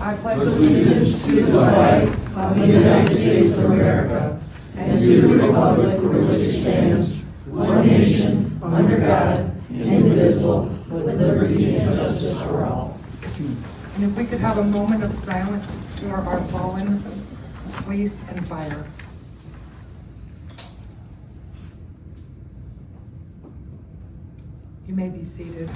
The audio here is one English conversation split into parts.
I pledge allegiance to the flag of the United States of America and to the republic for which it stands, one nation, under God, indivisible, with liberty and justice for all. And if we could have a moment of silence for our fallen police and fire. You may be seated.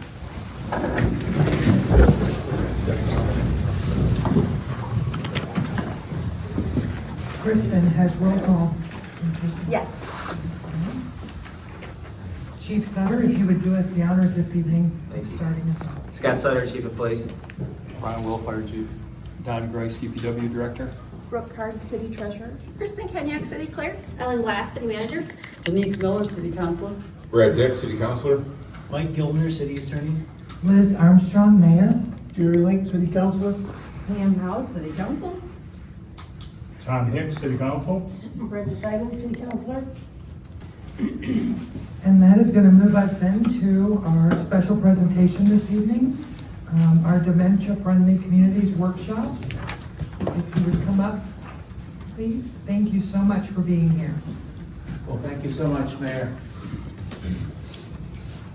Kristen has roll call. Yes. Chief Sutter, if you would do us the honors this evening, starting us off. Scott Sutter, Chief of Police. Brian Will, Fire Chief. Don Grice, DPW Director. Brooke Card, City Treasurer. Kristen Kenyak, City Clerk. Ellen Glass, City Manager. Denise Miller, City Councilor. Brad Dick, City Councilor. Mike Gilmer, City Attorney. Liz Armstrong, Mayor. Jerry Link, City Councilor. Pam Howell, City Council. Tom Hicks, City Council. Brenda Simon, City Councilor. And that is going to move us into our special presentation this evening, our Dementia Friendly Communities Workshop. If you would come up, please. Thank you so much for being here. Well, thank you so much, Mayor.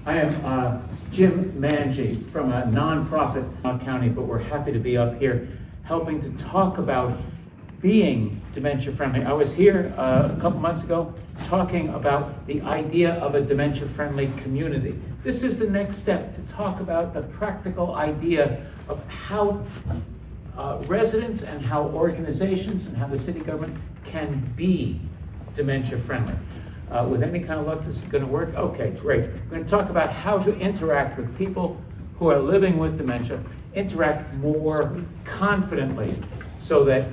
I am Jim Manji from a nonprofit in county, but we're happy to be up here helping to talk about being dementia friendly. I was here a couple months ago talking about the idea of a dementia friendly community. This is the next step, to talk about the practical idea of how residents and how organizations and how the city government can be dementia friendly. With any kind of luck, this is going to work? Okay, great. We're going to talk about how to interact with people who are living with dementia, interact more confidently so that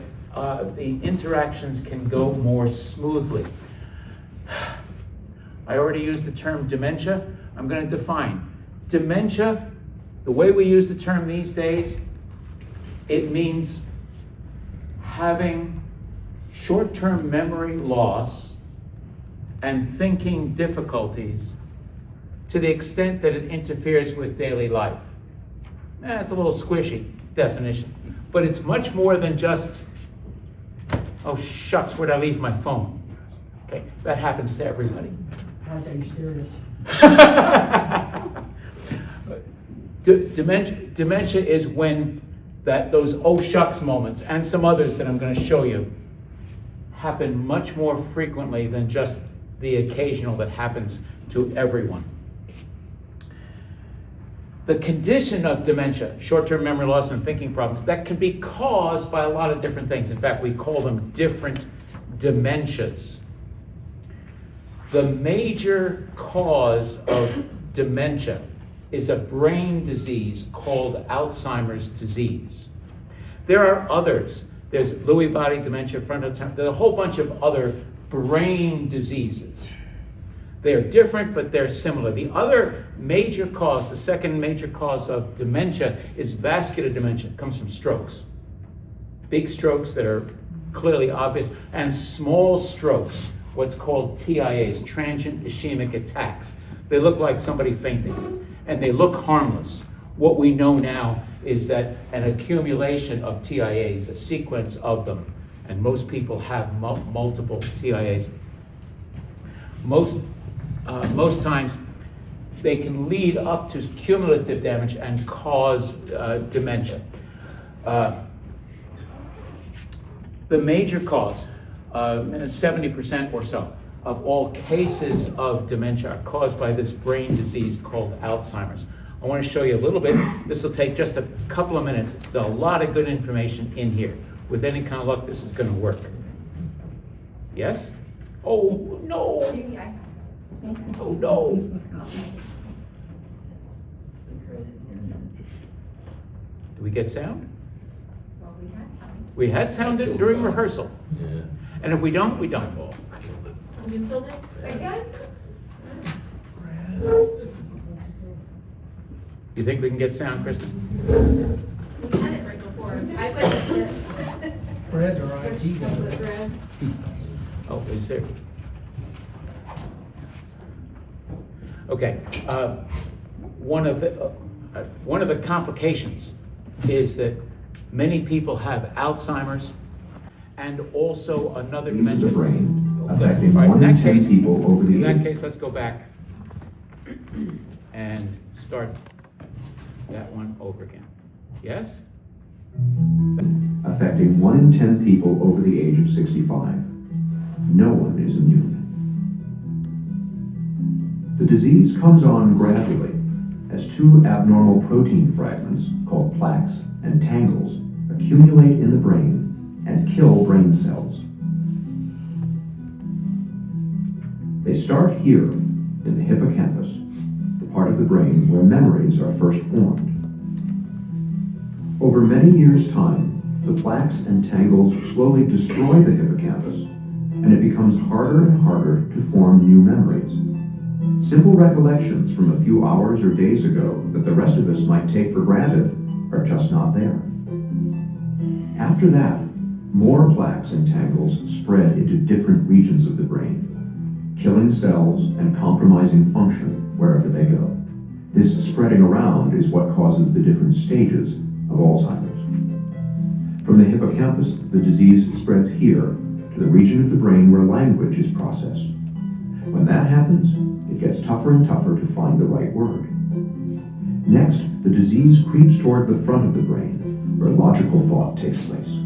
the interactions can go more smoothly. I already used the term dementia. I'm going to define. Dementia, the way we use the term these days, it means having short-term memory loss and thinking difficulties to the extent that it interferes with daily life. It's a little squishy definition, but it's much more than just, oh shucks, where'd I leave my phone? Okay, that happens to everybody. Are you serious? Dementia is when those oh shucks moments, and some others that I'm going to show you, happen much more frequently than just the occasional that happens to everyone. The condition of dementia, short-term memory loss and thinking problems, that can be caused by a lot of different things. In fact, we call them different dementias. The major cause of dementia is a brain disease called Alzheimer's disease. There are others. There's Lewy body dementia, frontotemporal, there's a whole bunch of other brain diseases. They're different, but they're similar. The other major cause, the second major cause of dementia, is vascular dementia. It comes from strokes. Big strokes that are clearly obvious, and small strokes, what's called TIAs, transient ischemic attacks. They look like somebody fainting, and they look harmless. What we know now is that an accumulation of TIAs, a sequence of them, and most people have multiple TIAs. Most times they can lead up to cumulative damage and cause dementia. The major cause, 70% or so, of all cases of dementia are caused by this brain disease called Alzheimer's. I want to show you a little bit. This will take just a couple of minutes. There's a lot of good information in here. With any kind of luck, this is going to work. Yes? Oh, no. Oh, no. Do we get sound? Well, we had time. We had sound during rehearsal. Yeah. And if we don't, we don't. You killed it? Again? You think we can get sound, Kristen? We had it right before. I witnessed it. Brad's our IT guy. Oh, he's there. Okay. One of the complications is that Many people have Alzheimer's and also another Disease of dimension. the brain, Okay. affecting All right, 1 in in that 10 case- people over the In that age. case, let's go back and start that one over again. Yes? Affecting 1 in 10 people over the age of 65. No one is immune. The disease comes on gradually as 2 abnormal protein fragments called plaques and tangles accumulate in the brain and kill brain cells. They start here in the hippocampus, the part of the brain where memories are first formed. Over many years' time, the plaques and tangles slowly destroy the hippocampus, and it becomes harder and harder to form new memories. Simple recollections from a few hours or days ago that the rest of us might take for granted are just not there. After that, more plaques and tangles spread into different regions of the brain, killing cells and compromising function wherever they go. This spreading around is what causes the different stages of Alzheimer's. From the hippocampus, the disease spreads here to the region of the brain where language is processed. When that happens, it gets tougher and tougher to find the right word. Next, the disease creeps toward the front of the brain, where logical thought takes place.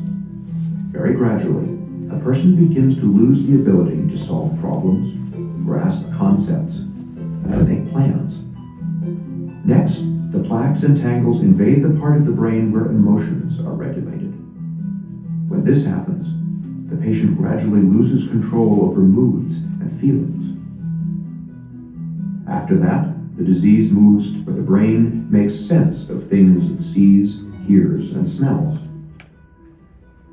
Very gradually, a person begins to lose the ability to solve problems, grasp concepts, and to make plans. Next, the plaques and tangles invade the part of the brain where emotions are regulated. When this happens, the patient gradually loses control over moods and feelings. After that, the disease moves where the brain makes sense of things it sees, hears, and smells.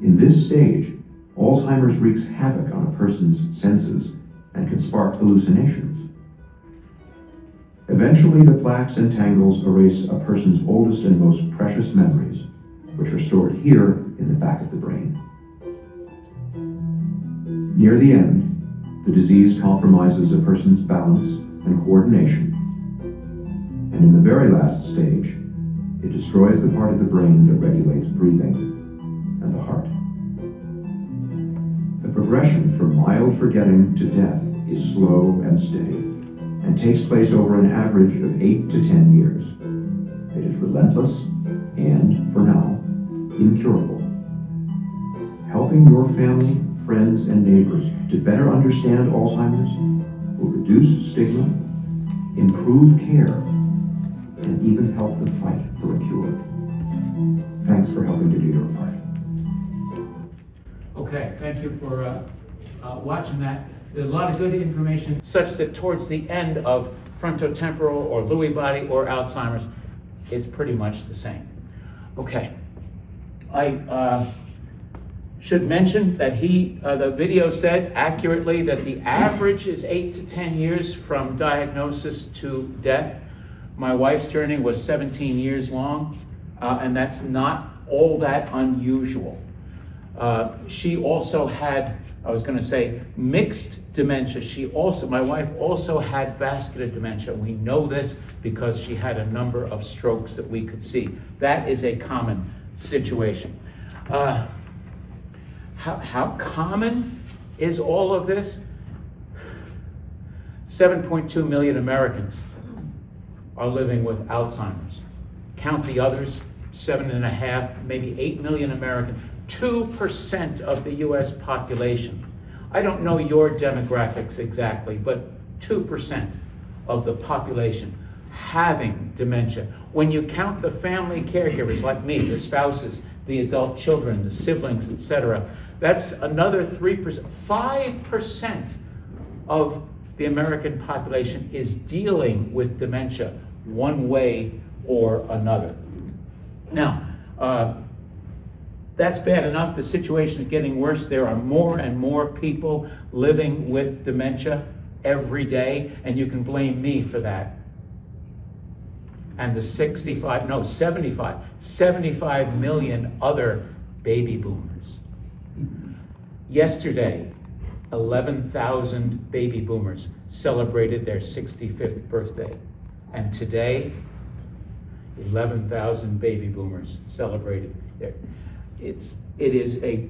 In this stage, Alzheimer's wreaks havoc on a person's senses and can spark hallucinations. Eventually, the plaques and tangles erase a person's oldest and most precious memories, which are stored here in the back of the brain. Near the end, the disease compromises a person's balance and coordination. And in the very last stage, it destroys the part of the brain that regulates breathing and the heart. The progression from mild forgetting to death is slow and steady, and takes place over an average of 8 to 10 years. It is relentless and, for now, incurable. Helping your family, friends, and neighbors to better understand Alzheimer's will reduce stigma, improve care, and even help the fight for a cure. Thanks for helping to do your part. Okay, thank you for watching that. There's a lot of good information such that towards the end of frontotemporal or Lewy body or Alzheimer's, it's pretty much the same. Okay, I should mention that the video said accurately that the average is 8 to 10 years from diagnosis to death. My wife's journey was 17 years long, and that's not all that unusual. She also had, I was going to say, mixed dementia. My wife also had vascular dementia. We know this because she had a number of strokes that we could see. That is a common situation. How common is all of this? 7.2 million Americans are living with Alzheimer's. Count the others, 7.5, maybe 8 million Americans. 2% of the US population. I don't know your demographics exactly, but 2% of the population having dementia. When you count the family caregivers like me, the spouses, the adult children, the siblings, etc., that's another 3%. 5% of the American population is dealing with dementia one way or another. Now, that's bad enough. The situation is getting worse. There are more and more people living with dementia every day, and you can blame me for that. And the 75 million other baby boomers. Yesterday, 11,000 baby boomers celebrated their 65th birthday. And today, 11,000 baby boomers celebrated their it is a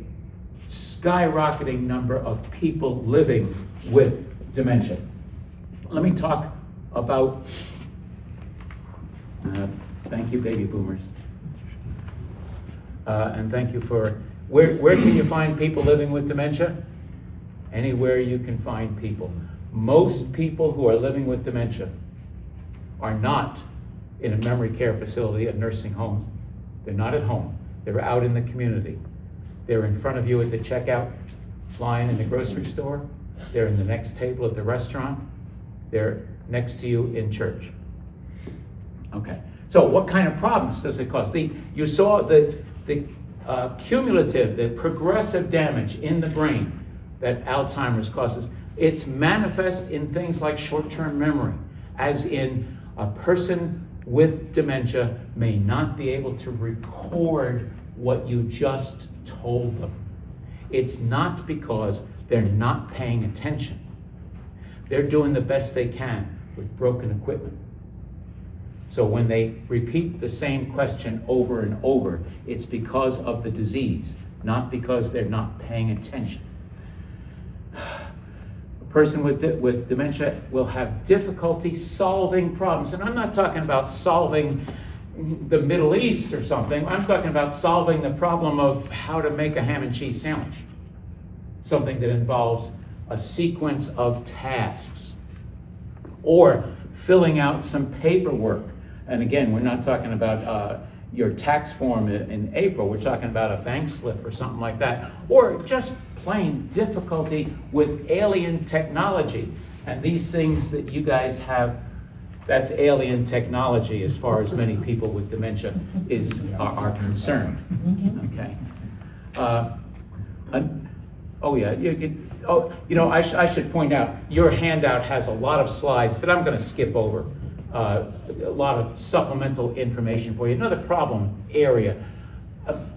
skyrocketing number of people living with dementia. Let me talk about, thank you, baby boomers. And thank you for, where can you find people living with dementia? Anywhere you can find people. Most people who are living with dementia are not in a memory care facility, a nursing home. They're not at home. They're out in the community. They're in front of you at the checkout line in the grocery store. They're in the next table at the restaurant. They're next to you in church. Okay, so what kind of problems does it cause? You saw the cumulative, the progressive damage in the brain that Alzheimer's causes. It manifests in things like short-term memory, as in a person with dementia may not be able to record what you just told them. It's not because they're not paying attention. They're doing the best they can with broken equipment. So when they repeat the same question over and over, it's because of the disease, not because they're not paying attention. A person with dementia will have difficulty solving problems. And I'm not talking about solving the Middle East or something. I'm talking about solving the problem of how to make a ham and cheese sandwich. Something that involves a sequence of tasks. Or filling out some paperwork. And again, we're not talking about your tax form in April. We're talking about a bank slip or something like that. Or just plain difficulty with alien technology. And these things that you guys have, that's alien technology as far as many people with dementia are concerned. Okay. I should point out, your handout has a lot of slides that I'm going to skip over. A lot of supplemental information for you. Another problem area,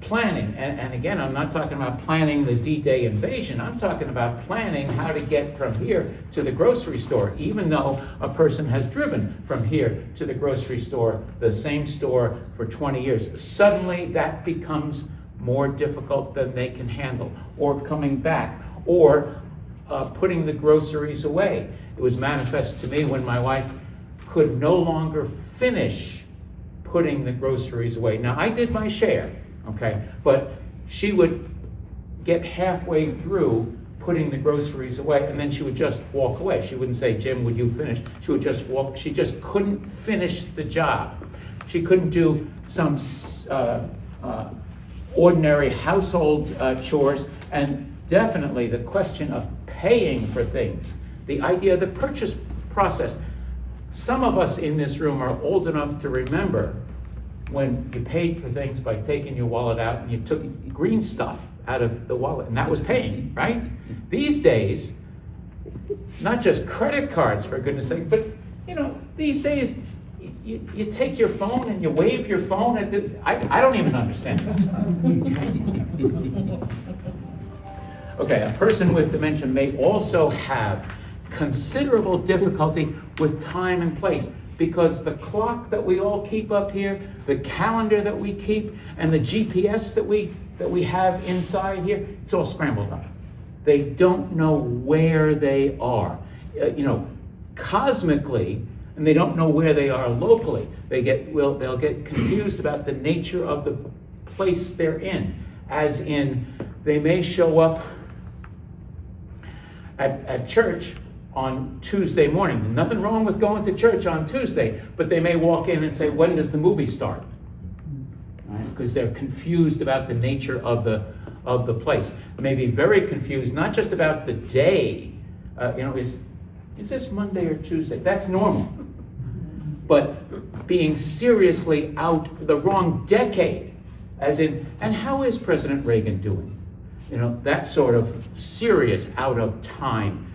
planning. And again, I'm not talking about planning the D-Day invasion. I'm talking about planning how to get from here to the grocery store, even though a person has driven from here to the grocery store, the same store, for 20 years. Suddenly that becomes more difficult than they can handle, or coming back, or putting the groceries away. It was manifest to me when my wife could no longer finish putting the groceries away. Now, I did my share, okay, but she would get halfway through putting the groceries away, and then she would just walk away. She wouldn't say, Jim, would you finish? She would just walk. She just couldn't finish the job. She couldn't do some ordinary household chores, and definitely the question of paying for things, the idea of the purchase process. Some of us in this room are old enough to remember when you paid for things by taking your wallet out and you took green stuff out of the wallet, and that was paying, right? These days, not just credit cards, for goodness sake, but these days, you take your phone and you wave your phone at the, I don't even understand that. Okay, a person with dementia may also have considerable difficulty with time and place, because the clock that we all keep up here, the calendar that we keep, and the GPS that we have inside here, it's all scrambled up. They don't know where they are, cosmically, and they don't know where they are locally. They'll get confused about the nature of the place they're in, as in they may show up at church on Tuesday morning. Nothing wrong with going to church on Tuesday, but they may walk in and say, when does the movie start? Right? Because they're confused about the nature of the place. They may be very confused, not just about the day, is this Monday or Tuesday? That's normal. But being seriously out the wrong decade, as in, and how is President Reagan doing? That sort of serious out of time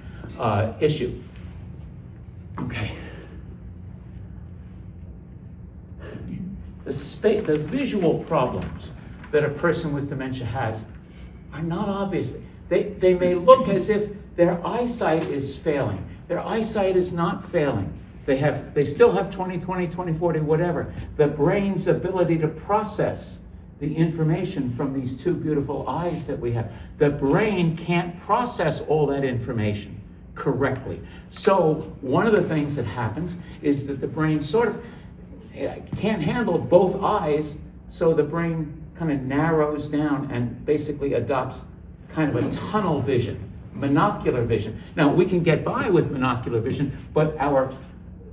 issue. Okay. The visual problems that a person with dementia has are not obvious. They may look as if their eyesight is failing. Their eyesight is not failing. They still have 20/20, 20/40, whatever. The brain's ability to process the information from these two beautiful eyes that we have. The brain can't process all that information correctly. So one of the things that happens is that the brain sort of can't handle both eyes, so the brain kind of narrows down and basically adopts kind of a tunnel vision, monocular vision. Now, we can get by with monocular vision, but our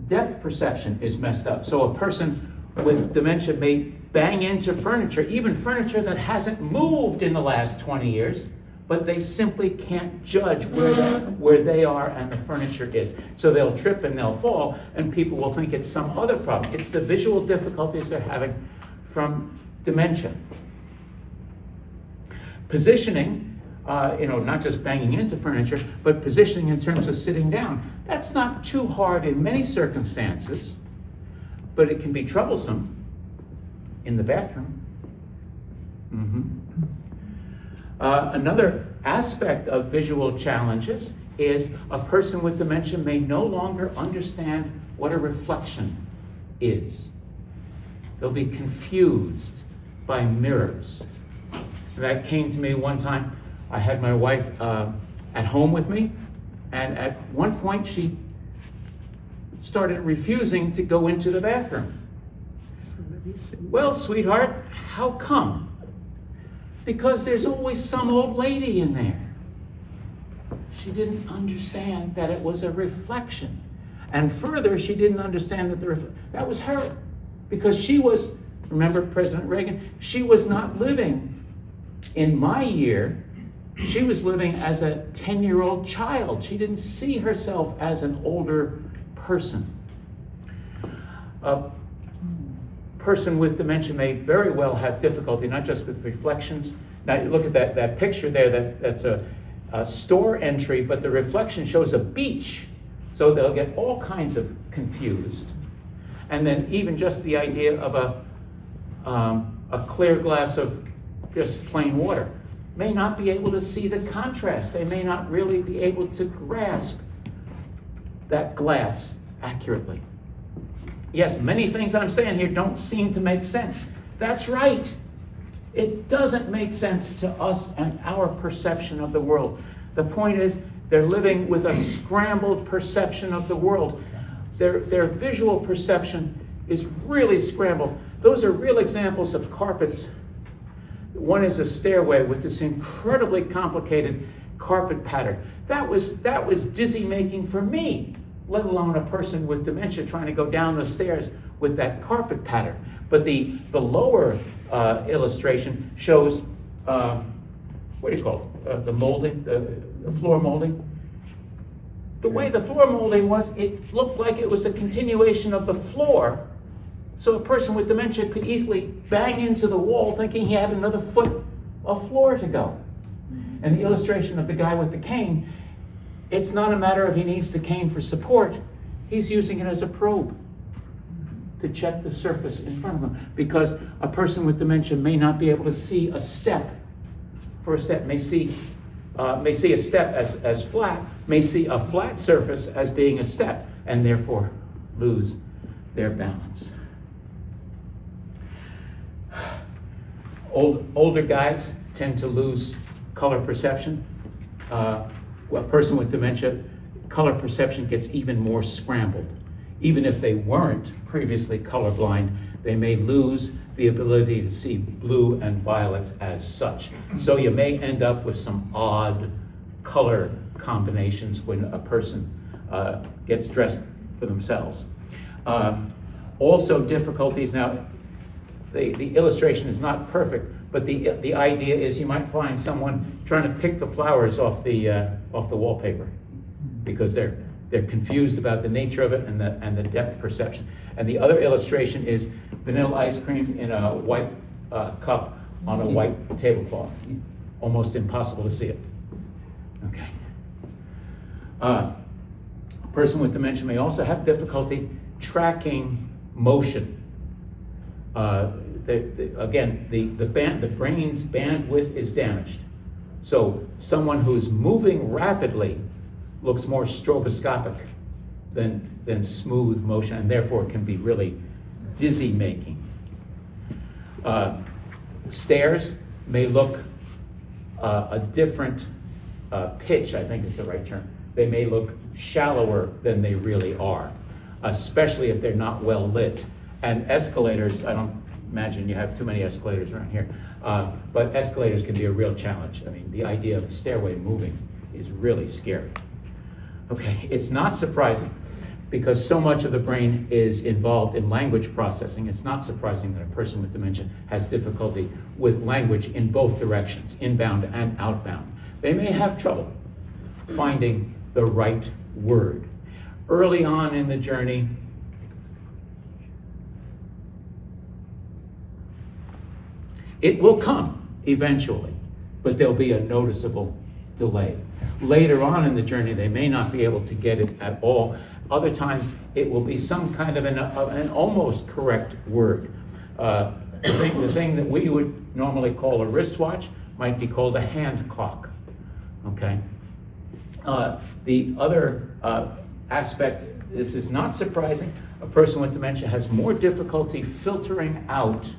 depth perception is messed up. So a person with dementia may bang into furniture, even furniture that hasn't moved in the last 20 years, but they simply can't judge where they are and the furniture is. So they'll trip and they'll fall, and people will think it's some other problem. It's the visual difficulties they're having from dementia. Positioning, not just banging into furniture, but positioning in terms of sitting down. That's not too hard in many circumstances, but it can be troublesome in the bathroom. Another aspect of visual challenges is a person with dementia may no longer understand what a reflection is. They'll be confused by mirrors. That came to me one time. I had my wife at home with me, and at one point she started refusing to go into the bathroom. Well, sweetheart, how come? Because there's always some old lady in there. She didn't understand that it was a reflection. And further, she didn't understand that that was her. Because she was, remember President Reagan, she was not living in my year. She was living as a 10-year-old child. She didn't see herself as an older person. A person with dementia may very well have difficulty, not just with reflections. Now you look at that picture there, that's a store entry, but the reflection shows a beach. So they'll get all kinds of confused. And then even just the idea of a clear glass of just plain water may not be able to see the contrast. They may not really be able to grasp that glass accurately. Yes, many things I'm saying here don't seem to make sense. That's right. It doesn't make sense to us and our perception of the world. The point is, they're living with a scrambled perception of the world. Their visual perception is really scrambled. Those are real examples of carpets. One is a stairway with this incredibly complicated carpet pattern. That was dizzy making for me, let alone a person with dementia trying to go down the stairs with that carpet pattern. But the lower illustration shows, what do you call it? The molding, the floor molding. The way the floor molding was, it looked like it was a continuation of the floor. So a person with dementia could easily bang into the wall thinking he had another foot of floor to go. And the illustration of the guy with the cane, it's not a matter of he needs the cane for support. He's using it as a probe to check the surface in front of him. Because a person with dementia may not be able to see a step for a step, may see a step as flat, may see a flat surface as being a step, and therefore lose their balance. Older guys tend to lose color perception. A person with dementia, color perception gets even more scrambled. Even if they weren't previously colorblind, they may lose the ability to see blue and violet as such. So you may end up with some odd color combinations when a person gets dressed for themselves. Also difficulties, now the illustration is not perfect, but the idea is you might find someone trying to pick the flowers off the wallpaper because they're confused about the nature of it and the depth perception. And the other illustration is vanilla ice cream in a white cup on a white tablecloth. Almost impossible to see it. Okay. A person with dementia may also have difficulty tracking motion. Again, the brain's bandwidth is damaged. So someone who's moving rapidly looks more stroboscopic than smooth motion, and therefore can be really dizzy making. Stairs may look a different pitch, I think is the right term. They may look shallower than they really are, especially if they're not well lit. And escalators, I don't imagine you have too many escalators around here, but escalators can be a real challenge. I mean, the idea of a stairway moving is really scary. Okay, it's not surprising because so much of the brain is involved in language processing. It's not surprising that a person with dementia has difficulty with language in both directions, inbound and outbound. They may have trouble finding the right word. Early on in the journey, it will come eventually, but there'll be a noticeable delay. Later on in the journey, they may not be able to get it at all. Other times, it will be some kind of an almost correct word. The thing that we would normally call a wristwatch might be called a hand clock, okay? The other aspect, this is not surprising, a person with dementia has more difficulty filtering out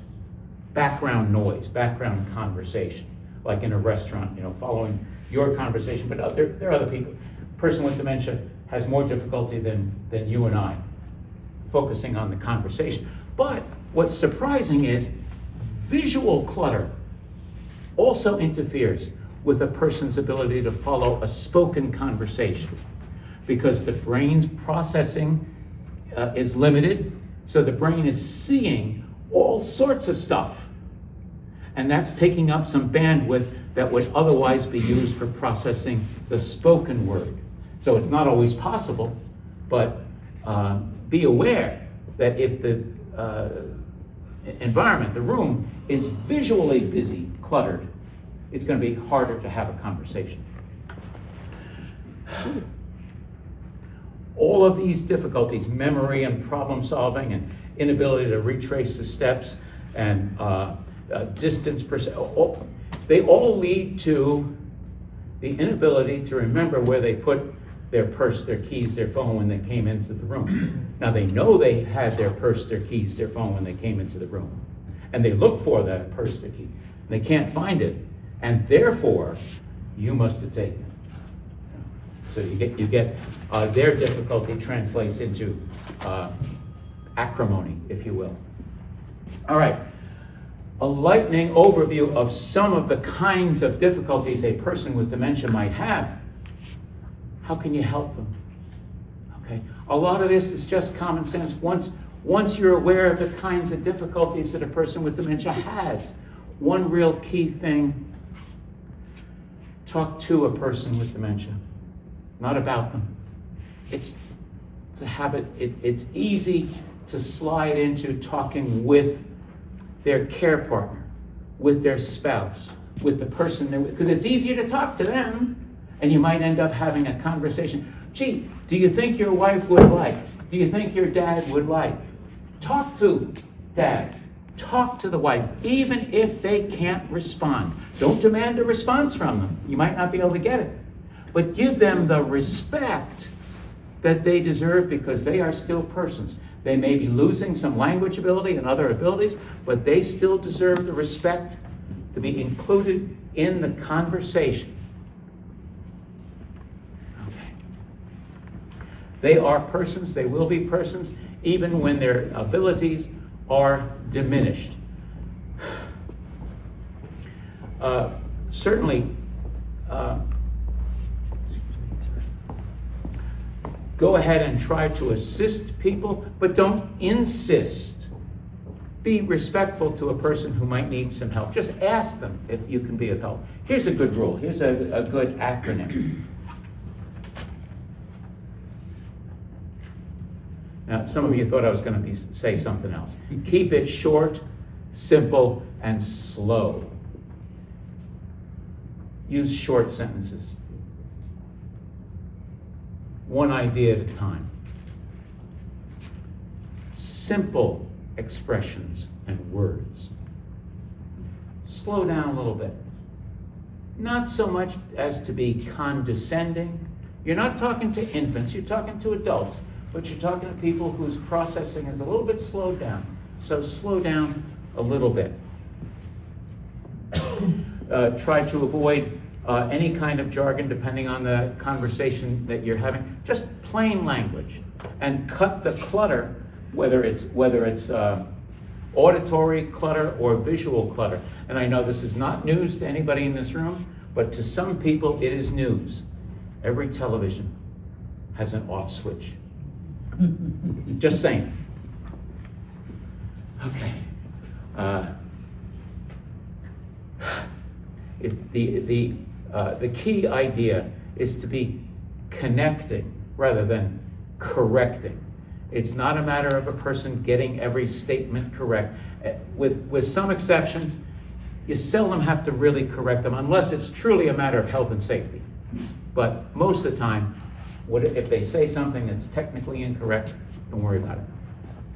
background noise, background conversation, like in a restaurant, following your conversation, but there are other people. A person with dementia has more difficulty than you and I focusing on the conversation. But what's surprising is visual clutter also interferes with a person's ability to follow a spoken conversation because the brain's processing is limited, so the brain is seeing all sorts of stuff. And that's taking up some bandwidth that would otherwise be used for processing the spoken word. So it's not always possible, but be aware that if the environment, the room, is visually busy, cluttered, it's going to be harder to have a conversation. All of these difficulties, memory and problem solving and inability to retrace the steps and distance they all lead to the inability to remember where they put their purse, their keys, their phone when they came into the room. Now they know they had their purse, their keys, their phone when they came into the room. And they look for that purse, their key. And they can't find it. And therefore, you must have taken it. So you get their difficulty translates into acrimony, if you will. All right. A lightning overview of some of the kinds of difficulties a person with dementia might have. How can you help them? Okay. A lot of this is just common sense. Once you're aware of the kinds of difficulties that a person with dementia has, one real key thing, talk to a person with dementia, not about them. It's a habit. It's easy to slide into talking with their care partner, with their spouse, with the person they're with, because it's easier to talk to them, and you might end up having a conversation. Gee, do you think your wife would like? Do you think your dad would like? Talk to dad. Talk to the wife, even if they can't respond. Don't demand a response from them. You might not be able to get it. But give them the respect that they deserve because they are still persons. They may be losing some language ability and other abilities, but they still deserve the respect to be included in the conversation. Okay. They are persons, they will be persons, even when their abilities are diminished. Certainly, go ahead and try to assist people, but don't insist. Be respectful to a person who might need some help. Just ask them if you can be of help. Here's a good rule. Here's a good acronym. Now, some of you thought I was going to say something else. Keep it short, simple, and slow. Use short sentences. One idea at a time. Simple expressions and words. Slow down a little bit. Not so much as to be condescending. You're not talking to infants, you're talking to adults, but you're talking to people whose processing is a little bit slowed down. So slow down a little bit. try to avoid any kind of jargon depending on the conversation that you're having. Just plain language, and cut the clutter, whether it's auditory clutter or visual clutter. And I know this is not news to anybody in this room, but to some people it is news. Every television has an off switch. Just saying. Okay. The key idea is to be connecting rather than correcting. It's not a matter of a person getting every statement correct. With some exceptions, you seldom have to really correct them unless it's truly a matter of health and safety. But most of the time, if they say something that's technically incorrect, don't worry about it.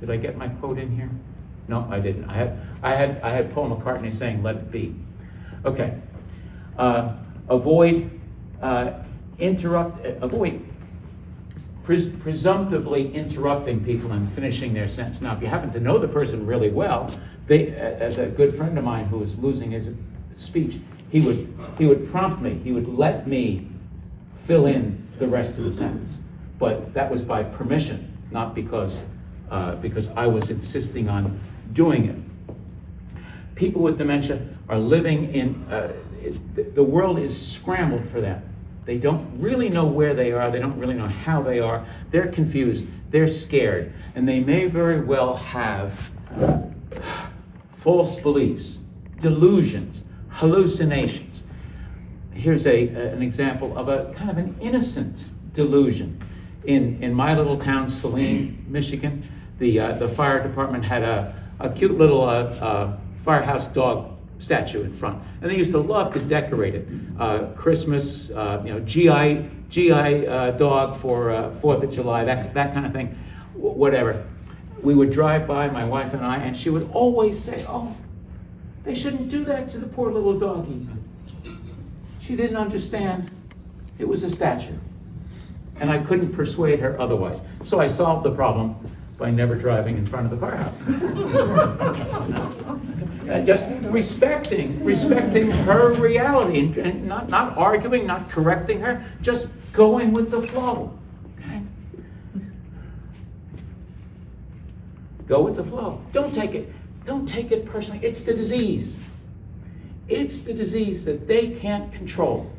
Did I get my quote in here? No, I didn't. I had Paul McCartney saying, "Let it be." Okay. Avoid presumptively interrupting people and finishing their sentence. Now, if you happen to know the person really well, as a good friend of mine who was losing his speech, he would prompt me. He would let me fill in the rest of the sentence. But that was by permission, not because I was insisting on doing it. People with dementia are living in, the world is scrambled for them. They don't really know where they are. They don't really know how they are. They're confused. They're scared. And they may very well have false beliefs, delusions, hallucinations. Here's an example of a kind of an innocent delusion. In my little town, Saline, Michigan, the fire department had a cute little firehouse dog statue in front, and they used to love to decorate it. Christmas, GI dog for 4th of July, that kind of thing, whatever. We would drive by, my wife and I, and she would always say, "Oh, they shouldn't do that to the poor little doggy." She didn't understand it was a statue, and I couldn't persuade her otherwise. So I solved the problem by never driving in front of the firehouse. Just respecting her reality and not arguing, not correcting her, just going with the flow. Okay? Go with the flow. Don't take it personally. It's the disease. It's the disease that they can't control.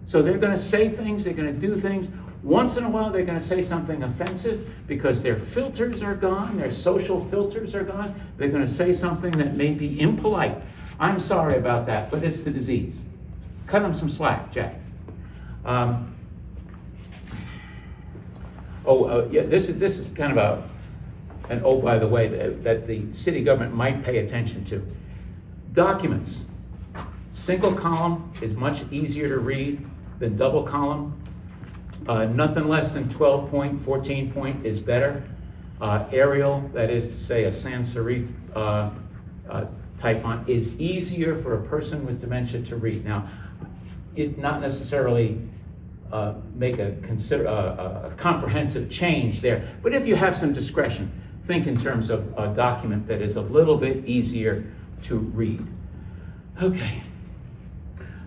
So they're going to say things, they're going to do things. Once in a while, they're going to say something offensive because their filters are gone, their social filters are gone. They're going to say something that may be impolite. I'm sorry about that, but it's the disease. Cut them some slack, Jack. This is kind of an by the way, that the city government might pay attention to. Documents. Single column is much easier to read than double column. Nothing less than 12 point, 14 point is better. Arial, that is to say a sans serif type font, is easier for a person with dementia to read. Now, it not necessarily make a comprehensive change there, but if you have some discretion, think in terms of a document that is a little bit easier to read. Okay.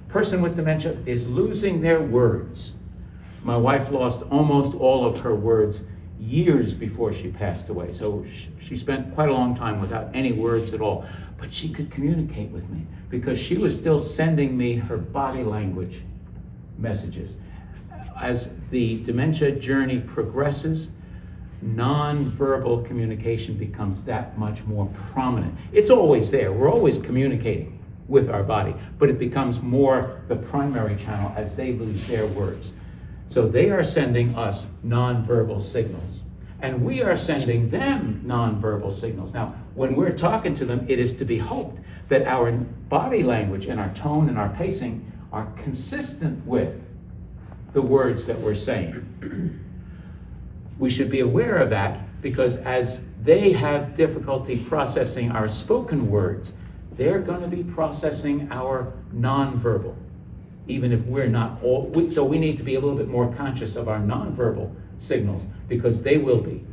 Person with dementia is losing their words. My wife lost almost all of her words years before she passed away. So she spent quite a long time without any words at all. But she could communicate with me because she was still sending me her body language messages. As the dementia journey progresses, nonverbal communication becomes that much more prominent. It's always there. We're always communicating with our body, but it becomes more the primary channel as they lose their words. So they are sending us nonverbal signals, and we are sending them nonverbal signals. Now, when we're talking to them, it is to be hoped that our body language and our tone and our pacing are consistent with the words that we're saying. We should be aware of that because as they have difficulty processing our spoken words, they're going to be processing our nonverbal, even if we're not all. So we need to be a little bit more conscious of our nonverbal signals because they will be.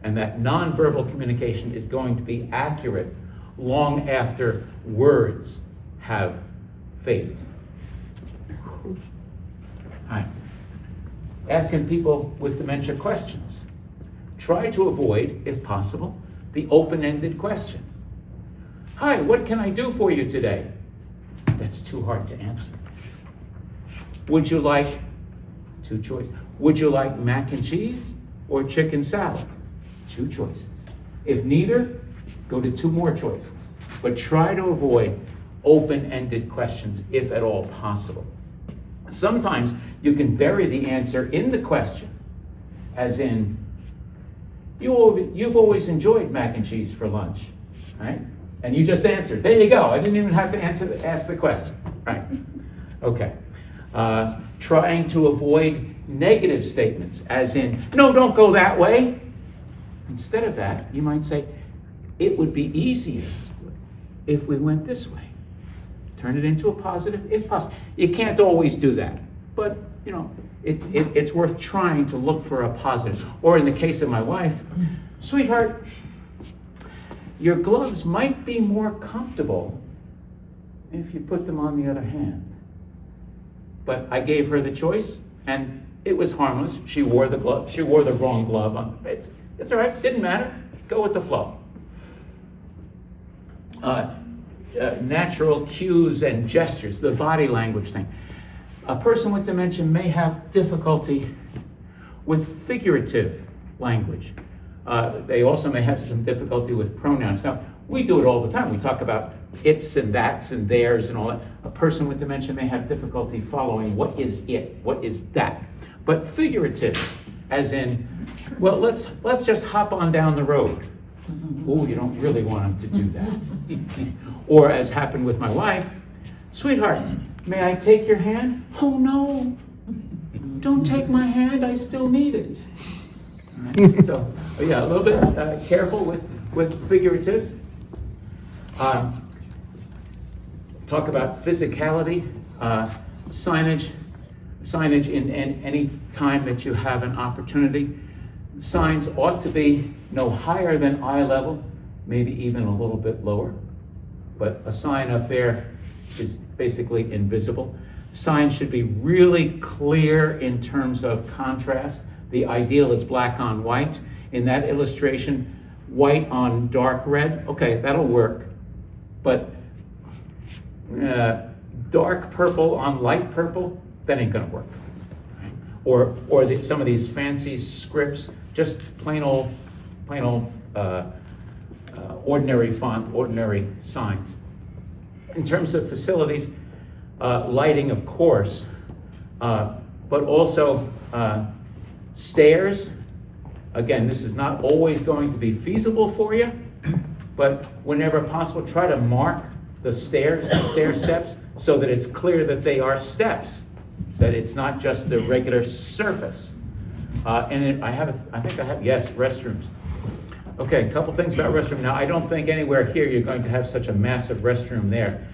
And that nonverbal communication is going to be accurate long after words have faded. Hi. Asking people with dementia questions. Try to avoid, if possible, the open-ended question. Hi, what can I do for you today? That's too hard to answer. Would you like, two choices, would you like mac and cheese or chicken salad? Two choices. If neither, go to two more choices. But try to avoid open-ended questions if at all possible. Sometimes you can bury the answer in the question, as in, you've always enjoyed mac and cheese for lunch, right? And you just answered. There you go. I didn't even have to ask the question, right? Okay. Trying to avoid negative statements, as in, no, don't go that way. Instead of that, you might say, it would be easier if we went this way. Turn it into a positive if possible. You can't always do that, but you know, it's worth trying to look for a positive. Or in the case of my wife, sweetheart, your gloves might be more comfortable if you put them on the other hand. But I gave her the choice, and it was harmless. She wore the glove. She wore the wrong glove on. It's all right. Didn't matter. Go with the flow. Natural cues and gestures, the body language thing. A person with dementia may have difficulty with figurative language. They also may have some difficulty with pronouns. Now, we do it all the time. We talk about its and that's and theirs and all that. A person with dementia may have difficulty following what is it, what is that. But figurative, as in, well, let's just hop on down the road. Oh, you don't really want them to do that. Or as happened with my wife, sweetheart, may I take your hand? Oh no, don't take my hand, I still need it. Right. So, yeah, a little bit careful with figurative. Talk about physicality, signage in any time that you have an opportunity. Signs ought to be no higher than eye level, maybe even a little bit lower. But a sign up there is basically invisible. Signs should be really clear in terms of contrast. The ideal is black on white. In that illustration, white on dark red, okay, that'll work. But dark purple on light purple, that ain't gonna work. Right? Or some of these fancy scripts, just plain old ordinary font, ordinary signs. In terms of facilities, lighting, of course, but also stairs. Again, this is not always going to be feasible for you, but whenever possible, try to mark the stairs, the stair steps, so that it's clear that they are steps, that it's not just the regular surface. And I think I have, yes, restrooms. Okay, a couple things about restroom. Now, I don't think anywhere here you're going to have such a massive restroom there.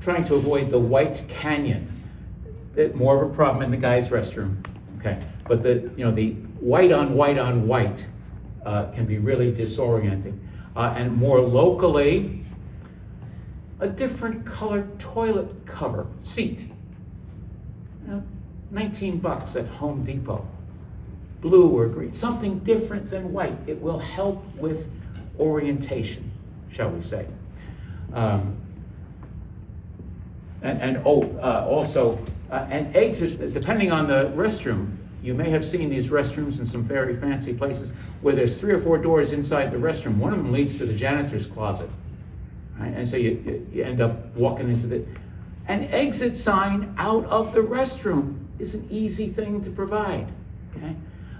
Trying to avoid the white canyon, more of a problem in the guy's restroom. Okay, but the white on white on white can be really disorienting. And more locally, a different colored toilet cover seat. $19 at Home Depot. Blue or green, something different than white. It will help with orientation, shall we say. Also an exit, depending on the restroom. You may have seen these restrooms in some very fancy places where there's 3 or 4 doors inside the restroom. One of them leads to the janitor's closet, right? And so you end up walking into an exit sign out of the restroom is an easy thing to provide, okay?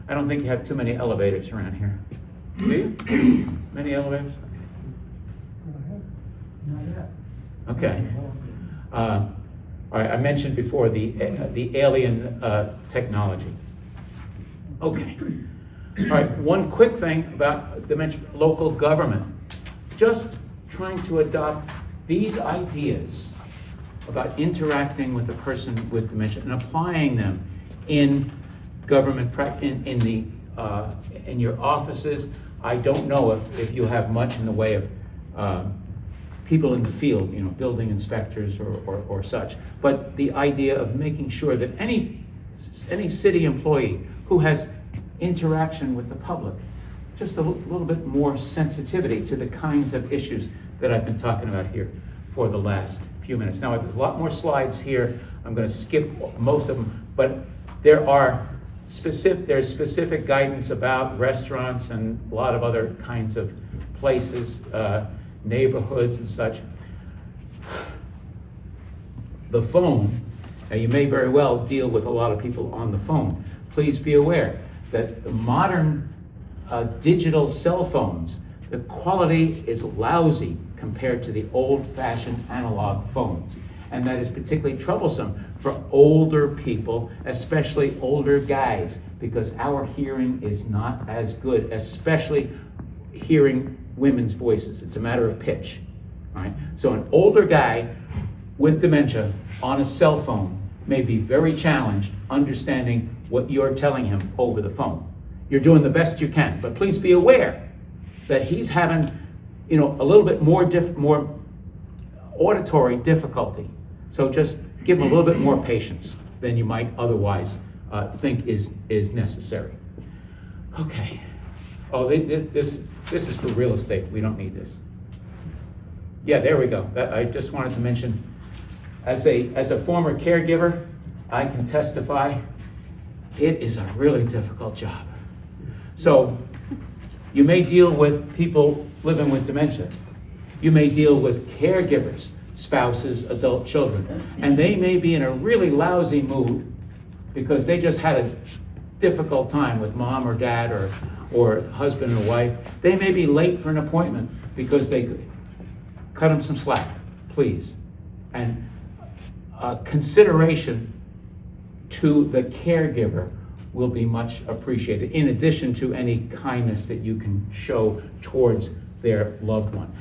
I don't think you have too many elevators around here. Do you? Many elevators? Okay. All right, I mentioned before the alien technology. Okay. All right, one quick thing about dementia, local government. Just trying to adopt these ideas about interacting with a person with dementia and applying them in government practice, in your offices. I don't know if you have much in the way of people in the field, you know, building inspectors or such. But the idea of making sure that any city employee who has interaction with the public, just a little bit more sensitivity to the kinds of issues that I've been talking about here for the last few minutes. Now, there's a lot more slides here. I'm going to skip most of them, but there's specific guidance about restaurants and a lot of other kinds of places, neighborhoods and such. The phone, now you may very well deal with a lot of people on the phone. Please be aware that the modern digital cell phones, the quality is lousy compared to the old-fashioned analog phones. And that is particularly troublesome for older people, especially older guys, because our hearing is not as good, especially hearing women's voices. It's a matter of pitch, right? So an older guy with dementia on a cell phone may be very challenged understanding what you're telling him over the phone. You're doing the best you can, but please be aware that he's having, you know, a little bit more auditory difficulty. So just give him a little bit more patience than you might otherwise think is necessary. Okay. Oh, this is for real estate. We don't need this. Yeah, there we go. I just wanted to mention, as a former caregiver, I can testify it is a really difficult job. So you may deal with people living with dementia. You may deal with caregivers, spouses, adult children, and they may be in a really lousy mood because they just had a difficult time with mom or dad or husband and wife. They may be late for an appointment because they cut them some slack, please. And consideration to the caregiver will be much appreciated, in addition to any kindness that you can show towards their loved one.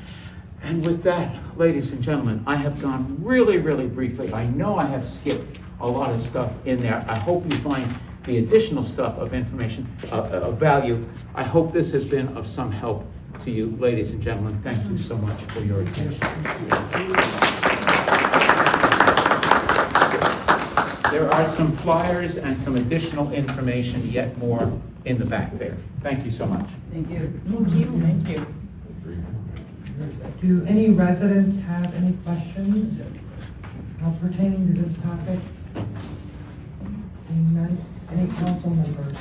And with that, ladies and gentlemen, I have gone really, really briefly. I know I have skipped a lot of stuff in there. I hope you find the additional stuff of information of value. I hope this has been of some help to you, ladies and gentlemen. Thank you so much for your attention. There are some flyers and some additional information, yet more, in the back there. Thank you so much. Thank you. Thank you. Thank you. Do any residents have any questions pertaining to this topic? Seeing none. Any council members?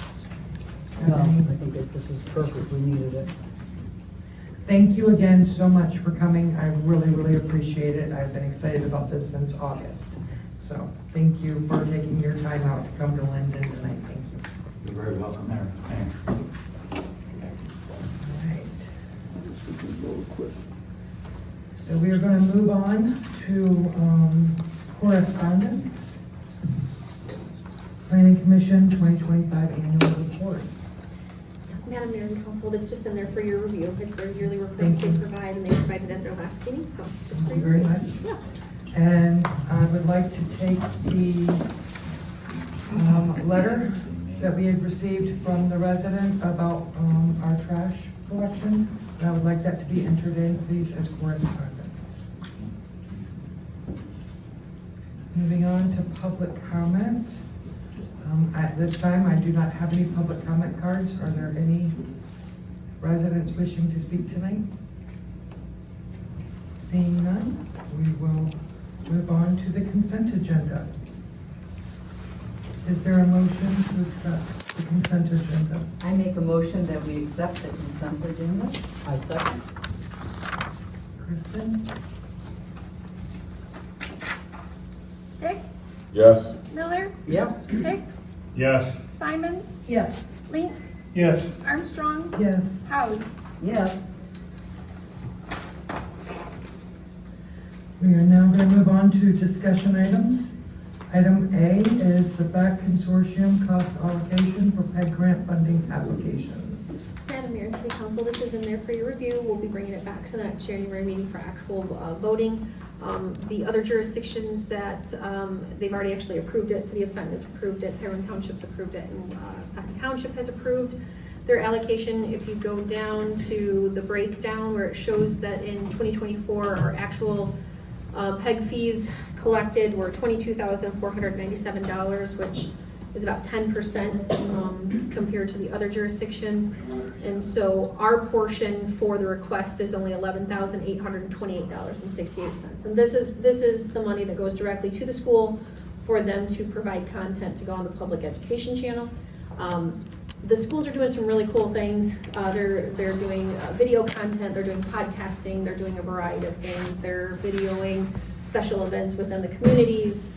No, I think that this is perfect. We needed it. Thank you again so much for coming. I really, really appreciate it. I've been excited about this since August. So thank you for taking your time out to come to Linden tonight. Thank you. You're very welcome there. Thanks. All right. So we are going to move on to correspondence. Planning Commission 2025 Annual Report. Madam Mayor and Council, that's just in there for your review. It's their yearly report Thank they you. provide, and they provided at their last meeting, so just for Thank you your very review. much. Yeah. And I would like to take the letter that we had received from the resident about our trash collection. And I would like that to be entered in, please, as correspondence. Moving on to public comment. At this time, I do not have any public comment cards. Are there any residents wishing to speak tonight? Seeing none, we will move on to the consent agenda. Is there a motion to accept the consent agenda? I make a motion that we accept the consent agenda. I second. Kristen? Dick, Yes. Miller, Yes. Hicks, Yes. Simons, Yes. Link, Yes. Armstrong, Yes. Howie. Yes. We are now going to move on to discussion items. Item A is the BAC Consortium cost allocation for PEG grant funding applications. Madam Mayor and City Council, this is in there for your review. We'll be bringing it back to that January meeting for actual voting. The other jurisdictions that they've already actually approved it, City of Fenton has approved it, Tyrone Township's approved it, and Patton Township has approved. their allocation, if you go down to the breakdown where it shows that in 2024, our actual PEG fees collected were $22,497, which is about 10% compared to the other jurisdictions. And so our portion for the request is only $11,828.68. And this is the money that goes directly to the school for them to provide content to go on the public education channel. The schools are doing some really cool things. They're doing video content, they're doing podcasting, they're doing a variety of things. They're videoing special events within the communities,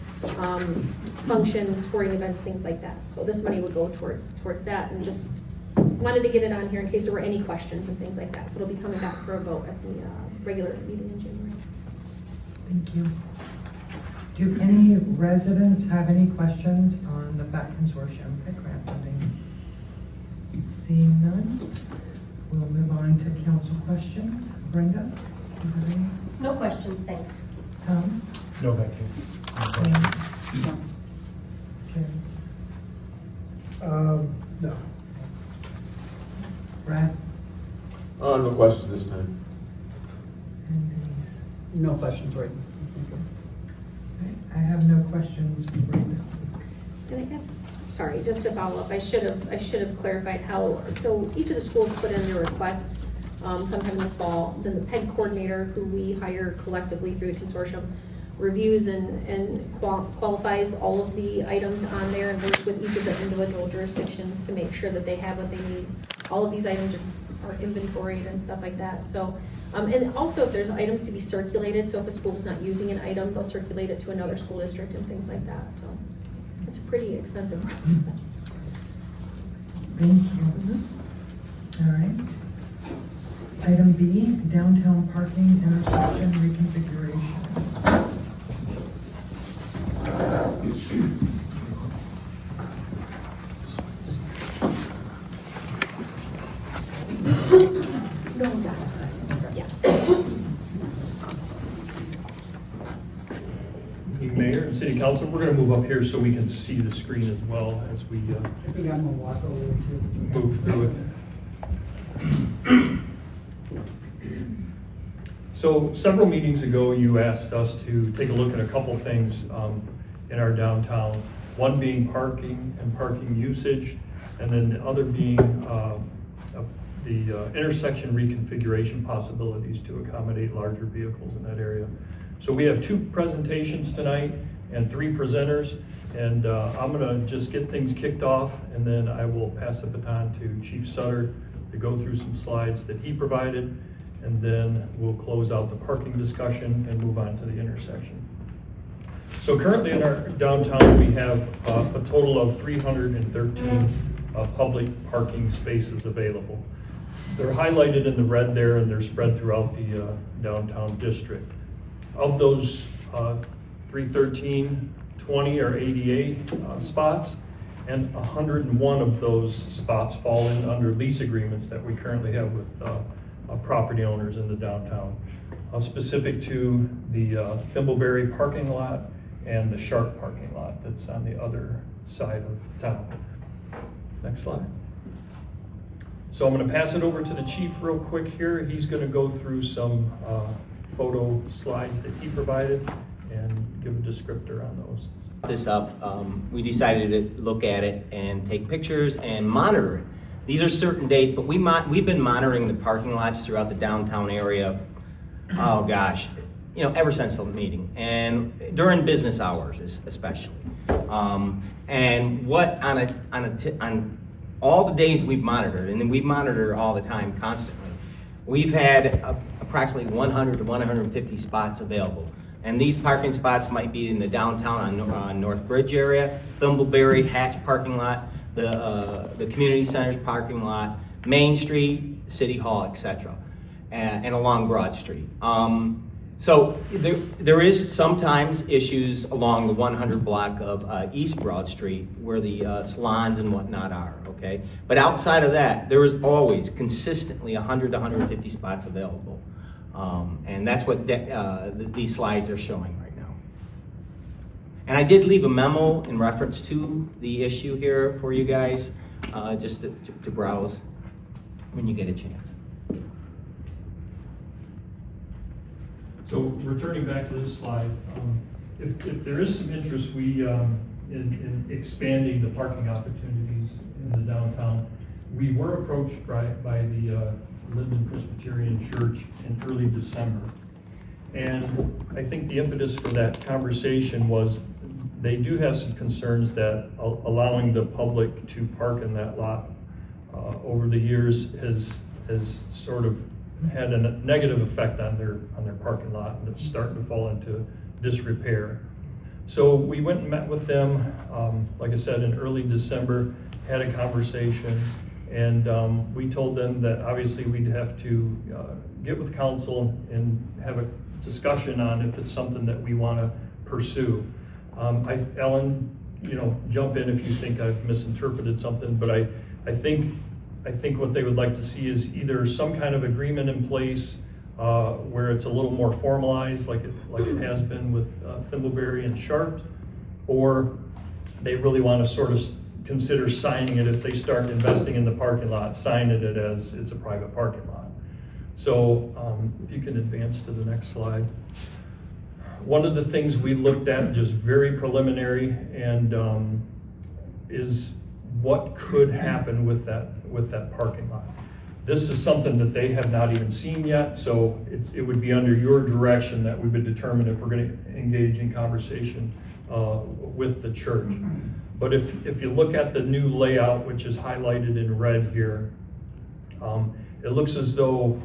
functions, sporting events, things like that. So this money would go towards that, and just wanted to get it on here in case there were any questions and things like that. So it'll be coming back for a vote at the regular meeting in January. Thank you. Do any residents have any questions on the FACT Consortium PEG grant funding? Seeing none, we'll move on to council questions. Brenda, do you have any? No questions, thanks. Tom? No, thank you. Jane? Jim? No. Brad? No questions this time. And Denise? No questions, right? Okay, I have no questions right now. And I guess, sorry, just to follow up, I should have clarified how, so each of the schools put in their requests sometime in the fall. Then the PEG coordinator, who we hire collectively through the consortium, reviews and qualifies all of the items on there and works with each of the individual jurisdictions to make sure that they have what they need. All of these items are inventoried and stuff like that. So, and also if there's items to be circulated, so if a school is not using an item, they'll circulate it to another school district and things like that. So it's a pretty extensive process. Thank you. All right. Item B, downtown parking intersection reconfiguration. No doubt. Yeah. Mayor and City Council, we're gonna move up here so we can see the screen as well as we I think I'm gonna walk over to. move through it. So several meetings ago, you asked us to take a look at a couple things in our downtown. One being parking and parking usage, and then the other being the intersection reconfiguration possibilities to accommodate larger vehicles in that area. So we have 2 presentations tonight and 3 presenters, and I'm gonna just get things kicked off, and then I will pass the baton to Chief Sutter to go through some slides that he provided, and then we'll close out the parking discussion and move on to the intersection. So currently in our downtown, we have a total of 313 public parking spaces available. They're highlighted in the red there, and they're spread throughout the downtown district. Of those 313, 20 are ADA spots, and 101 of those spots fall in under lease agreements that we currently have with property owners in the downtown, specific to the Thimbleberry parking lot and the Sharp parking lot that's on the other side of town. Next slide. So I'm going to pass it over to the chief real quick here. He's going to go through some photo slides that he provided and give a descriptor on those. This up, we decided to look at it and take pictures and monitor it. These are certain dates, but we've been monitoring the parking lots throughout the downtown area, oh gosh, you know, ever since the meeting, and during business hours especially. And what on all the days we've monitored, and then we monitor all the time constantly, we've had approximately 100 to 150 spots available. And these parking spots might be in the downtown on North Bridge area, Thimbleberry, Hatch parking lot, the community center's parking lot, Main Street, City Hall, etc., and along Broad Street. So there is sometimes issues along the 100 block of East Broad Street where the salons and whatnot are, okay? But outside of that, there is always consistently 100 to 150 spots available. And that's what these slides are showing right now. And I did leave a memo in reference to the issue here for you guys, just to browse. when you get a chance. So returning back to this slide, if there is some interest, in expanding the parking opportunities in the downtown, we were approached by the Linden Presbyterian Church in early December. And I think the impetus for that conversation was they do have some concerns that allowing the public to park in that lot over the years has sort of had a negative effect on their parking lot, and it's starting to fall into disrepair. So we went and met with them, like I said, in early December, had a conversation, and we told them that obviously we'd have to get with council and have a discussion on if it's something that we want to pursue. Ellen, jump in if you think I've misinterpreted something, but I think what they would like to see is either some kind of agreement in place where it's a little more formalized, like it has been with Thimbleberry and Sharp, or they really want to sort of consider signing it if they start investing in the parking lot, sign it as it's a private parking lot. So if you can advance to the next slide. One of the things we looked at, just very preliminary, and is what could happen with that parking lot. This is something that they have not even seen yet, so it would be under your direction that we would determine if we're going to engage in conversation with the church. But if you look at the new layout, which is highlighted in red here, it looks as though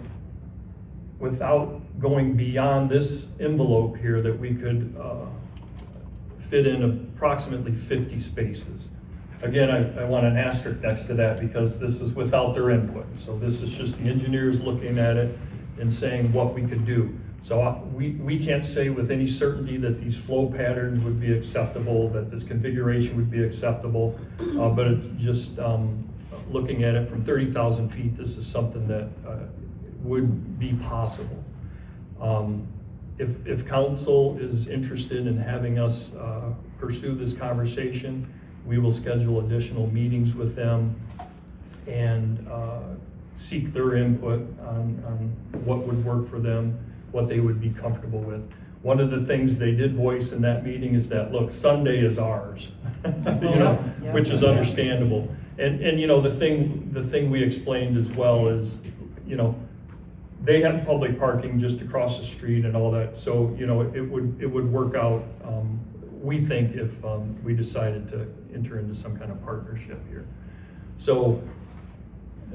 without going beyond this envelope here that we could fit in approximately 50 spaces. Again, I want an asterisk next to that because this is without their input. So this is just the engineers looking at it and saying what we could do. So we can't say with any certainty that these flow patterns would be acceptable, that this configuration would be acceptable, but it's just looking at it from 30,000 feet, this is something that would be possible. If council is interested in having us pursue this conversation, we will schedule additional meetings with them and seek their input on what would work for them, what they would be comfortable with. One of the things they did voice in that meeting is that, look, Sunday is ours, which is understandable. And the thing we explained as well is, they have public parking just across the street and all that. So, it would work out, we think, if we decided to enter into some kind of partnership here. So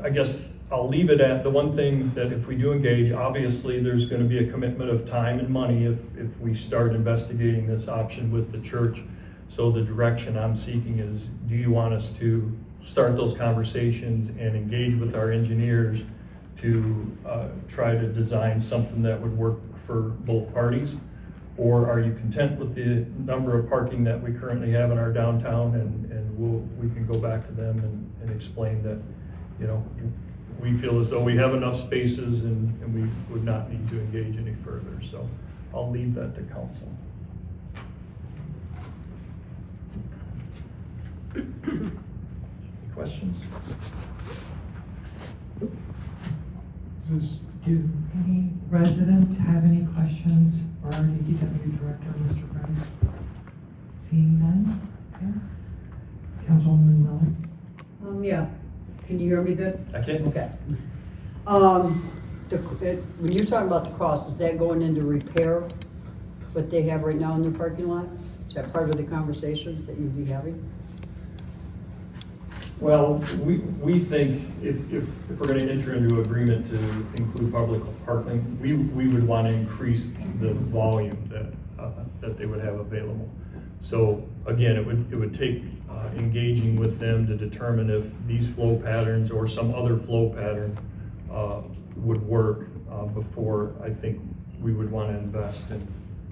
I guess I'll leave it at the one thing that if we do engage, obviously there's going to be a commitment of time and money if we start investigating this option with the church. So the direction I'm seeking is, do you want us to start those conversations and engage with our engineers to try to design something that would work for both parties? Or are you content with the number of parking that we currently have in our downtown, and we can go back to them and explain that, we feel as though we have enough spaces and we would not need to engage any further. So I'll leave that to council. Any questions? Do any residents have any questions for our DPW director, Mr. Price? Seeing none? Okay. Councilwoman Miller? Yeah. Can you hear me good? I can. Okay. When you're talking about the cost, is that going into repair, what they have right now in their parking lot? Is that part of the conversations that you'd be having? Well, we think if we're going to enter into agreement to include public parking, we would want to increase the volume that they would have available. So again, it would take engaging with them to determine if these flow patterns or some other flow pattern would work before I think we would want to invest in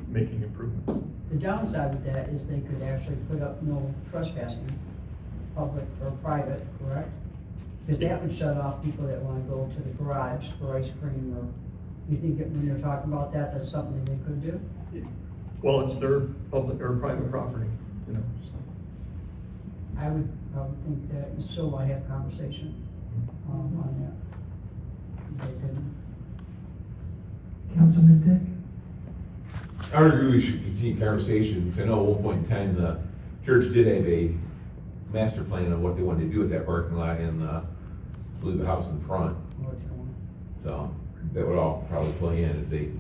making improvements. The downside of that is they could actually put up no trespassing, public or private, correct? Because that would shut off people that want to go to the garage for ice cream, or you think that when you're talking about that, that's something they could do? Well, it's their public or private property, so. I would probably think that you still want to have conversation on that. Councilman Dick? I would agree we should continue conversation, because I know at one point in time, the church did have a master plan of what they wanted to do with that parking lot and, I believe the house in front. So, that would all probably play in if they,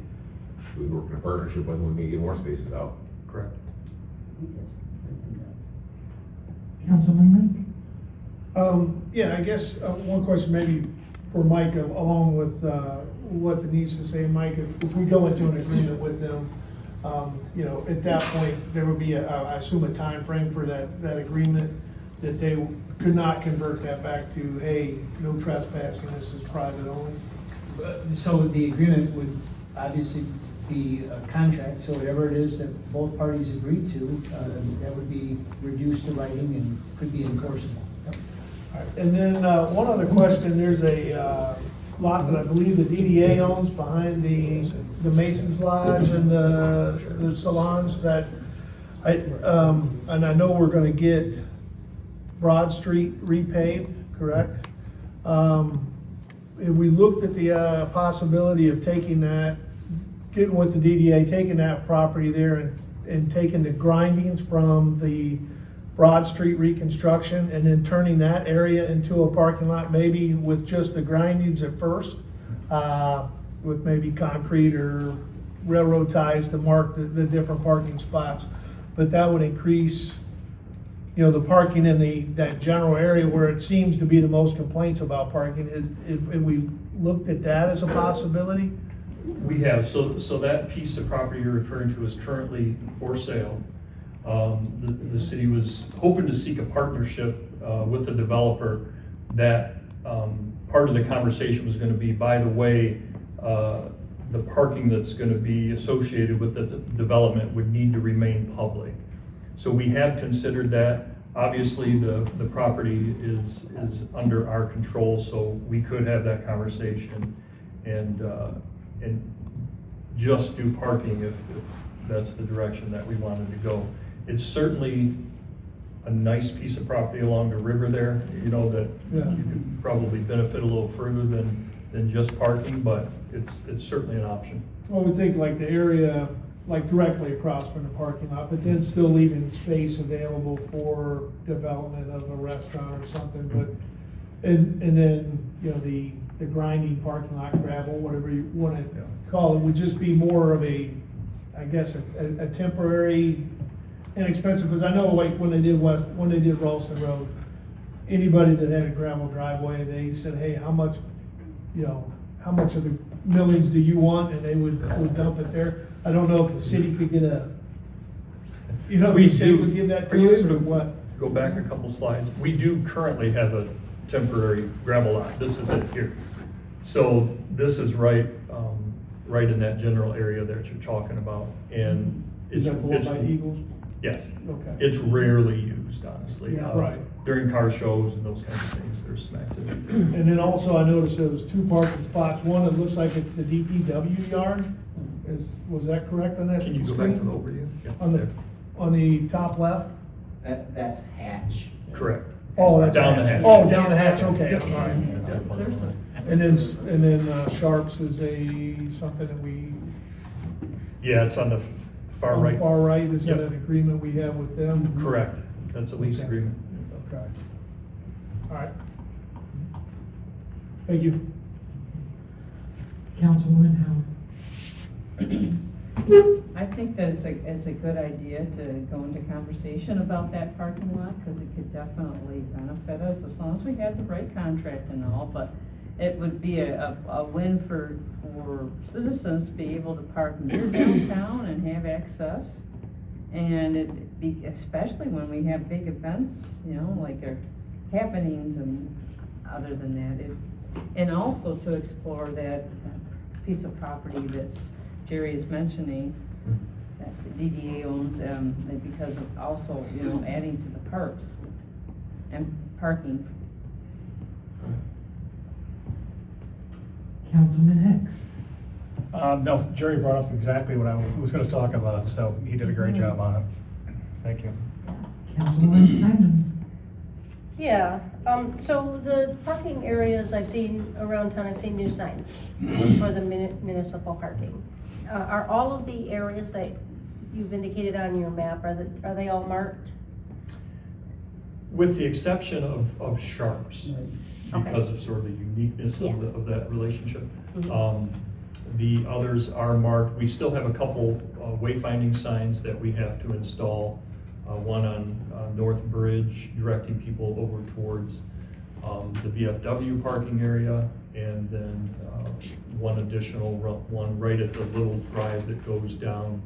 we work in a partnership with them, we may get more spaces out. Correct. Councilman Yeah, I guess one question maybe for Mike, along with what Denise is saying, Mike, if we go into an agreement with them, you know, at that point, there would be, I assume, a time frame for that agreement, that they could not convert that back to, hey, no trespassing, this is private only? So the agreement would obviously be a contract, so whatever it is that both parties agree to, that would be reduced to writing and could be enforceable. All right, and then one other question, there's a lot that I believe the DDA owns behind the Mason's Lodge and the salons that, and I know we're gonna get Broad Street repaved, correct? If we looked at the possibility of taking that, getting with the DDA, taking that property there and taking the grindings from the Broad Street reconstruction and then turning that area into a parking lot, maybe with just the grindings at first, with maybe concrete or railroad ties to mark the different parking spots. But that would increase, you know, the parking in that general area where it seems to be the most complaints about parking. Have we looked at that as a possibility? We have, so that piece of property you're referring to is currently for sale. The city was hoping to seek a partnership with the developer. That part of the conversation was going to be, by the way, the parking that's going to be associated with the development would need to remain public. So we have considered that. Obviously, the property is under our control, so we could have that conversation and just do parking if that's the direction that we wanted to go. It's certainly a nice piece of property along the river there, you know, that you could probably benefit a little further than just parking, but it's certainly an option. Well, we think like the area, like directly across from the parking lot, but then still leaving space available for development of a restaurant or something, but, and then, you know, the grinding parking lot, gravel, whatever you want to call it, would just be more of a, I guess, a temporary, inexpensive, because I know like when they did Ralston Road, anybody that had a gravel driveway, they said, hey, how much of the millions do you want? And they would dump it there. I don't know if the city could get the state would give that to us or what? Go back a couple slides. We do currently have a temporary gravel lot. This is it here. So this is right in that general area that you're talking about. And Is that the one by Eagles? Yes. Okay. It's rarely used, honestly. Yeah, right. During car shows and those kinds of things, they're smacked in. And then also I noticed there was two parking spots. One, it looks like it's the DPW yard. Was that correct on that? Can you go back to the overview? Yeah, there. On the top left? That's Hatch. Correct. Oh, that's Down the hatch. Oh, down the hatch, okay, all right. Yeah. Seriously. And then Sharps is something that we. Yeah, it's on the far on the right. Far right, is that Yep. an agreement we have with them? Correct. That's a lease Okay. agreement. Okay. All right. Thank you. Councilwoman Howard? I think that it's a good idea to go into conversation about that parking lot, because it could definitely benefit us as long as we have the right contract and all, but it would be a win for citizens to be able to park near downtown and have access. And it'd be, especially when we have big events, you know, like our happenings and other than that. And also to explore that piece of property that's Jerry is mentioning, that the DDA owns, and because of also, you know, adding to the parks and parking. Councilman Hicks? No, Jerry brought up exactly what I was going to talk about, so he did a great job on it. Thank you. Councilwoman Simon? Yeah, so the parking areas I've seen around town, I've seen new signs for the municipal parking. Are all of the areas that you've indicated on your map, are they all marked? With the exception of Sharps, Okay. because of sort of the uniqueness Yeah. of that relationship. Mhm. The others are marked. We still have a couple wayfinding signs that we have to install. One on North Bridge, directing people over towards the VFW parking area, and then one additional one right at the little drive that goes down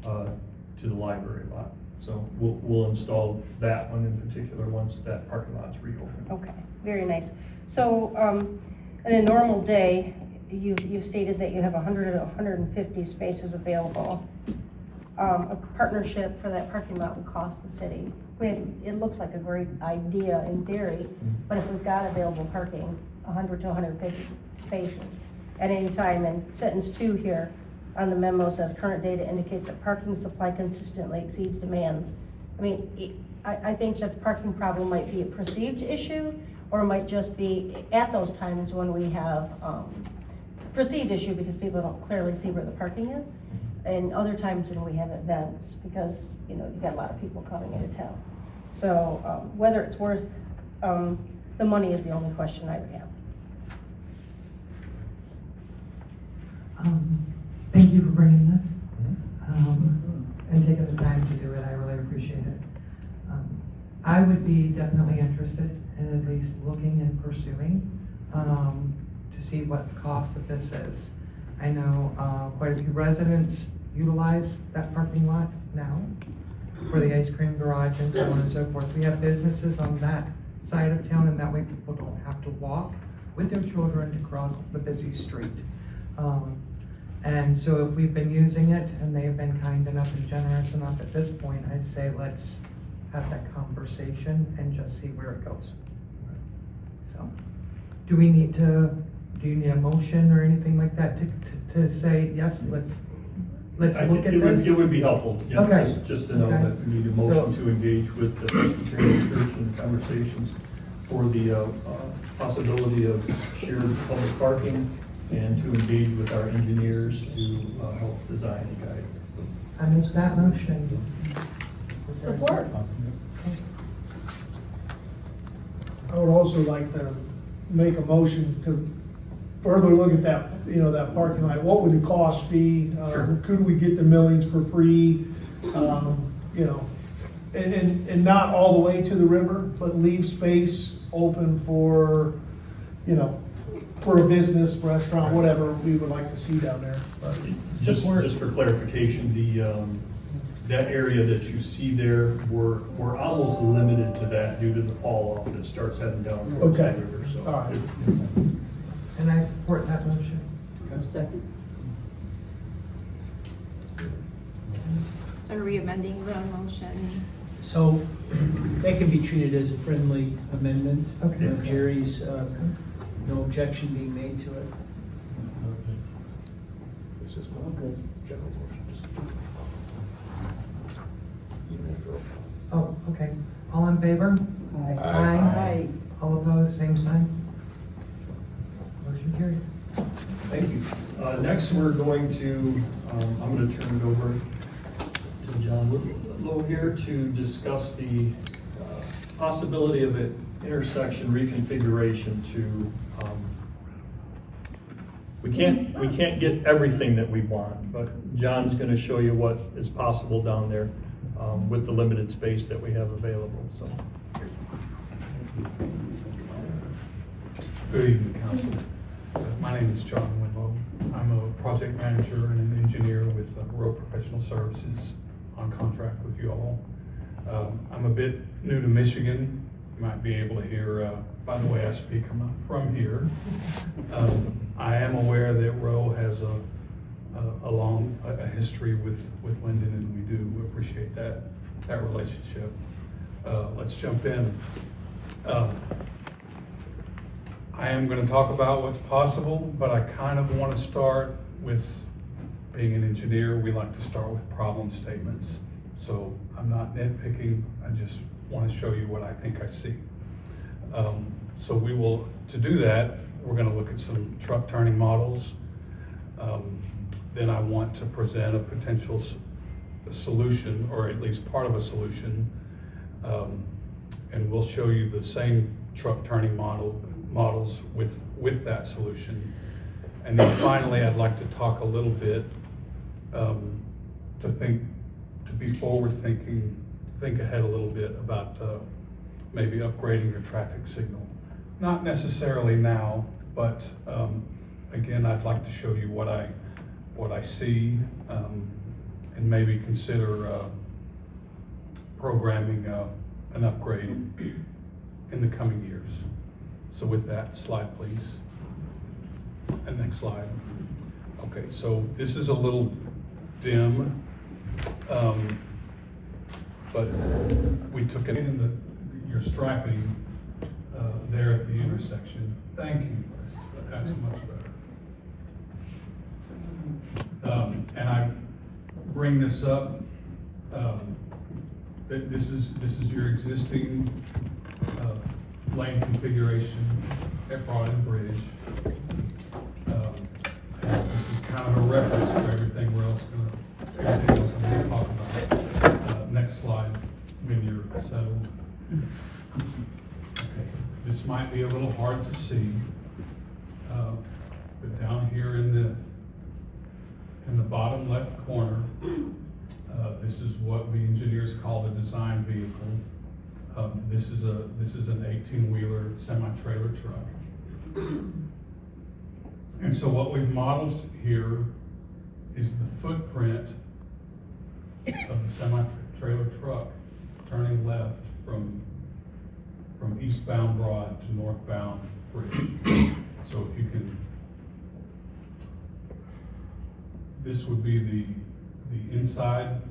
to the library lot. So we'll install that one in particular once that parking lot's reopened. Okay, very nice. So, in a normal day, you've stated that you have 100 to 150 spaces available. A partnership for that parking lot would cost the city. It looks like a great idea in theory, but if we've got available parking, 100 to 150 spaces at any time, and sentence 2 here on the memo says current data indicates that parking supply consistently exceeds demands. I mean, I think that the parking problem might be a perceived issue, or it might just be at those times when we have perceived issue because people don't clearly see where the parking is. And other times when we have events, because, you know, you got a lot of people coming into town. So whether it's worth, the money is the only question I would have. Thank you for bringing this, and taking the time to do it. I really appreciate it. I would be definitely interested in at least looking and pursuing, to see what the cost of this is. I know quite a few residents utilize that parking lot now for the ice cream garage and so on and so forth. We have businesses on that side of town, and that way people don't have to walk with their children to cross the busy street. And so if we've been using it and they have been kind enough and generous enough at this point, I'd say let's have that conversation and just see where it goes. So, do you need a motion or anything like that to say, yes, let's look at this? It would be helpful, yeah, Okay. just to know Okay. that we need a motion So- to engage with the Presbyterian Church in conversations for the possibility of shared public parking, and to engage with our engineers to help design and guide. I make that motion. Is there a Support. second? I would also like to make a motion to further look at that, that parking lot. What would the cost be? Sure. Could we get the millings for free? And not all the way to the river, but leave space open for, for a business, restaurant, whatever we would like to see down there. But Just for clarification, that area that you see there, we're almost limited to that due to the fall off that starts heading down towards the Okay. river, so. All right. And I support that motion. Second. So are we amending the motion? So that can be treated as a friendly amendment. Okay. Jerry's, no objection being made to it. It's just a general motion. Oh, okay. All in favor? Aye. All opposed, same sign? Motion carries. Thank you. Next, we're going to, I'm going to turn it over to John Lowe here to discuss the possibility of an intersection reconfiguration to, we can't get everything that we want, but John's going to show you what is possible down there with the limited space that we have available, so. Good evening, Council. My name is John Winlow. I'm a project manager and an engineer with Road Professional Services on contract with you all. I'm a bit new to Michigan. You might be able to hear by the way I speak, I'm not from here. I am aware that Roe has a long history with Linden, and we do appreciate that relationship. Let's jump in. I am going to talk about what's possible, but I kind of want to start with being an engineer. We like to start with problem statements. So I'm not nitpicking, I just want to show you what I think I see. So we will, to do that, we're gonna look at some truck turning models. Then I want to present a potential solution, or at least part of a solution. And we'll show you the same truck turning models with that solution. And then finally, I'd like to talk a little bit, to be forward thinking, think ahead a little bit about maybe upgrading your traffic signal. Not necessarily now, but again, I'd like to show you what I see, and maybe consider programming an upgrade in the coming years. So with that, slide please. And next slide. Okay, so this is a little dim, but we took it in your striping there at the intersection. Thank you. That's much better. And I bring this up. This is your existing lane configuration at Broad Bridge. And this is kind of a reference for everything else I'm going to talk about. Next slide, when you're settled. Okay. This might be a little hard to see, but down here in the bottom left corner, this is what we engineers call the design vehicle. This is an 18-wheeler semi-trailer truck. And so what we've modeled here is the footprint of the semi-trailer truck turning left from eastbound Broad to northbound Bridge. So if you can, this would be the inside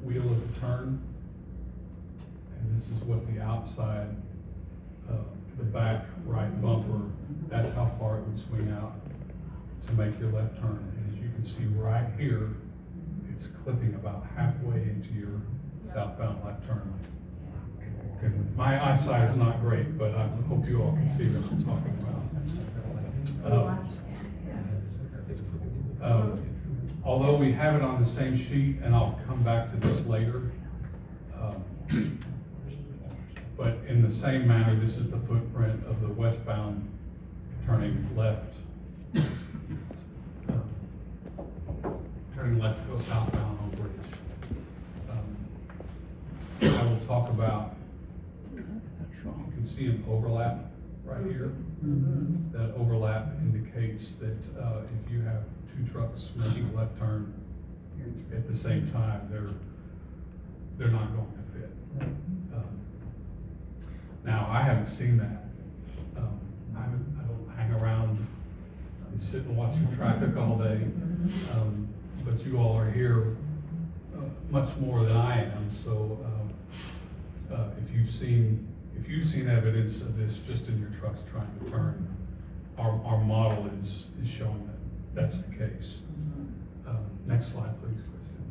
wheel of the turn, and this is what the outside, the back right bumper, that's how far it would swing out to make your left turn. And as you can see right here, it's clipping about halfway into your southbound left turn lane. Okay. My eyesight is not great, but I hope you all can see what I'm talking about. Although we have it on the same sheet, and I'll come back to this later, but in the same manner, this is the footprint of the westbound turning left. Turning left to go southbound on Bridge. I will talk about, you can see an overlap right here. That overlap indicates that if you have two trucks making a left turn at the same time, they're not going to fit. Now, I haven't seen that. I don't hang around and sit and watch the traffic all day. But you all are here much more than I am. So if you've seen evidence of this just in your trucks trying to turn, our model is showing that that's the case. Next slide, please, Kristen.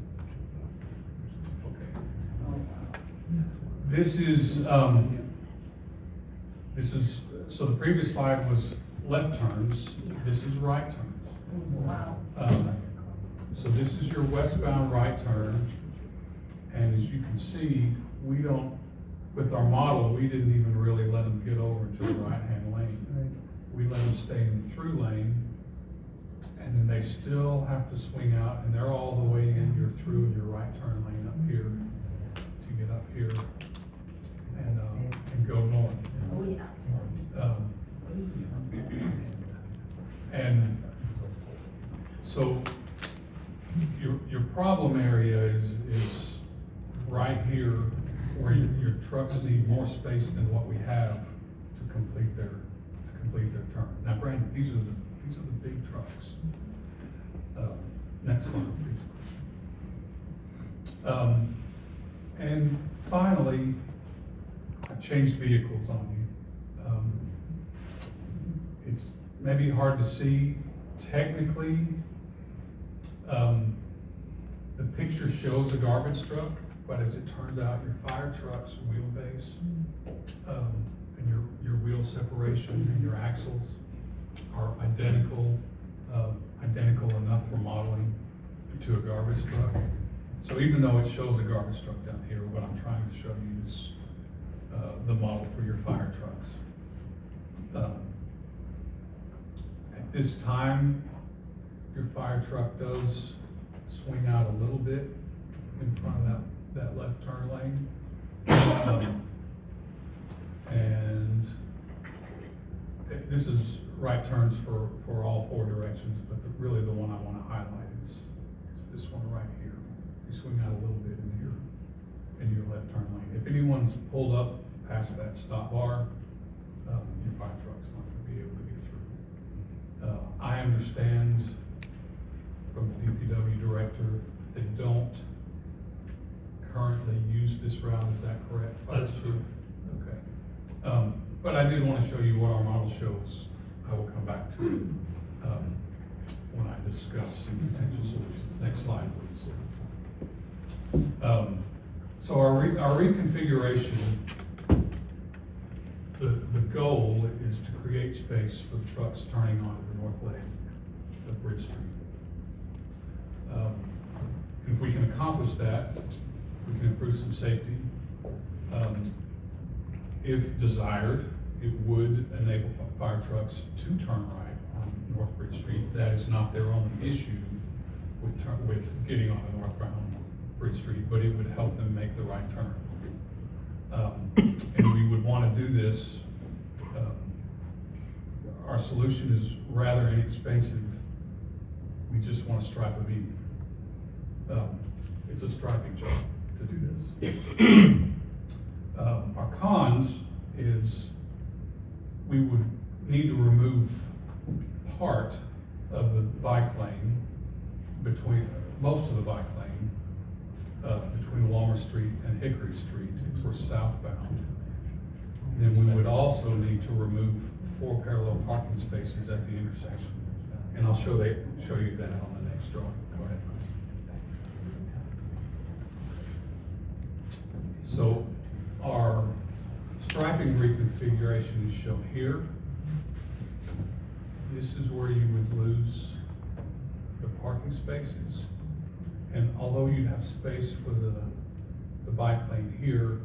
Okay. This is so the previous slide was left turns. This is right turns. Wow. So this is your westbound right turn, and as you can see, with our model, we didn't even really let them get over into the right-hand lane. We let them stay in the through lane, and then they still have to swing out, and they're all the way in your through and your right turn lane up here to get up here and go north. Oh, yeah. And so your problem area is right here where your trucks need more space than what we have to complete their turn. Now, Brandon, these are the big trucks. Next slide, please. And finally, I changed vehicles on you. It's maybe hard to see technically. The picture shows a garbage truck, but as it turns out, your fire truck's wheelbase and your wheel separation and your axles are identical enough for modeling to a garbage truck. So even though it shows a garbage truck down here, what I'm trying to show you is the model for your fire trucks. At this time, your fire truck does swing out a little bit in front of that left turn lane. And this is right turns for all four directions, but really the one I want to highlight is this one right here. You swing out a little bit in your left turn lane. If anyone's pulled up past that stop bar, your fire truck's not going to be able to get through. I understand from the DPW director, they don't currently use this route, is that correct? That's true. Okay. But I did want to show you what our model shows. I will come back to when I discuss some potential solutions. Next slide, please. So our reconfiguration, the goal is to create space for the trucks turning onto the north lane of Bridge Street. If we can accomplish that, we can improve some safety. If desired, it would enable fire trucks to turn right on North Bridge Street. That is not their only issue with getting on the northbound Bridge Street, but it would help them make the right turn. And we would want to do this. Our solution is rather inexpensive. We just want to stripe a V. It's a striping job to do this. Our cons is we would need to remove part of the bike lane most of the bike lane between Walmer Street and Hickory Street for southbound. Then we would also need to remove 4 parallel parking spaces at the intersection. And I'll show you that on the next drawing. Go ahead. So our striping reconfiguration is shown here. This is where you would lose the parking spaces. And although you'd have space for the bike lane here,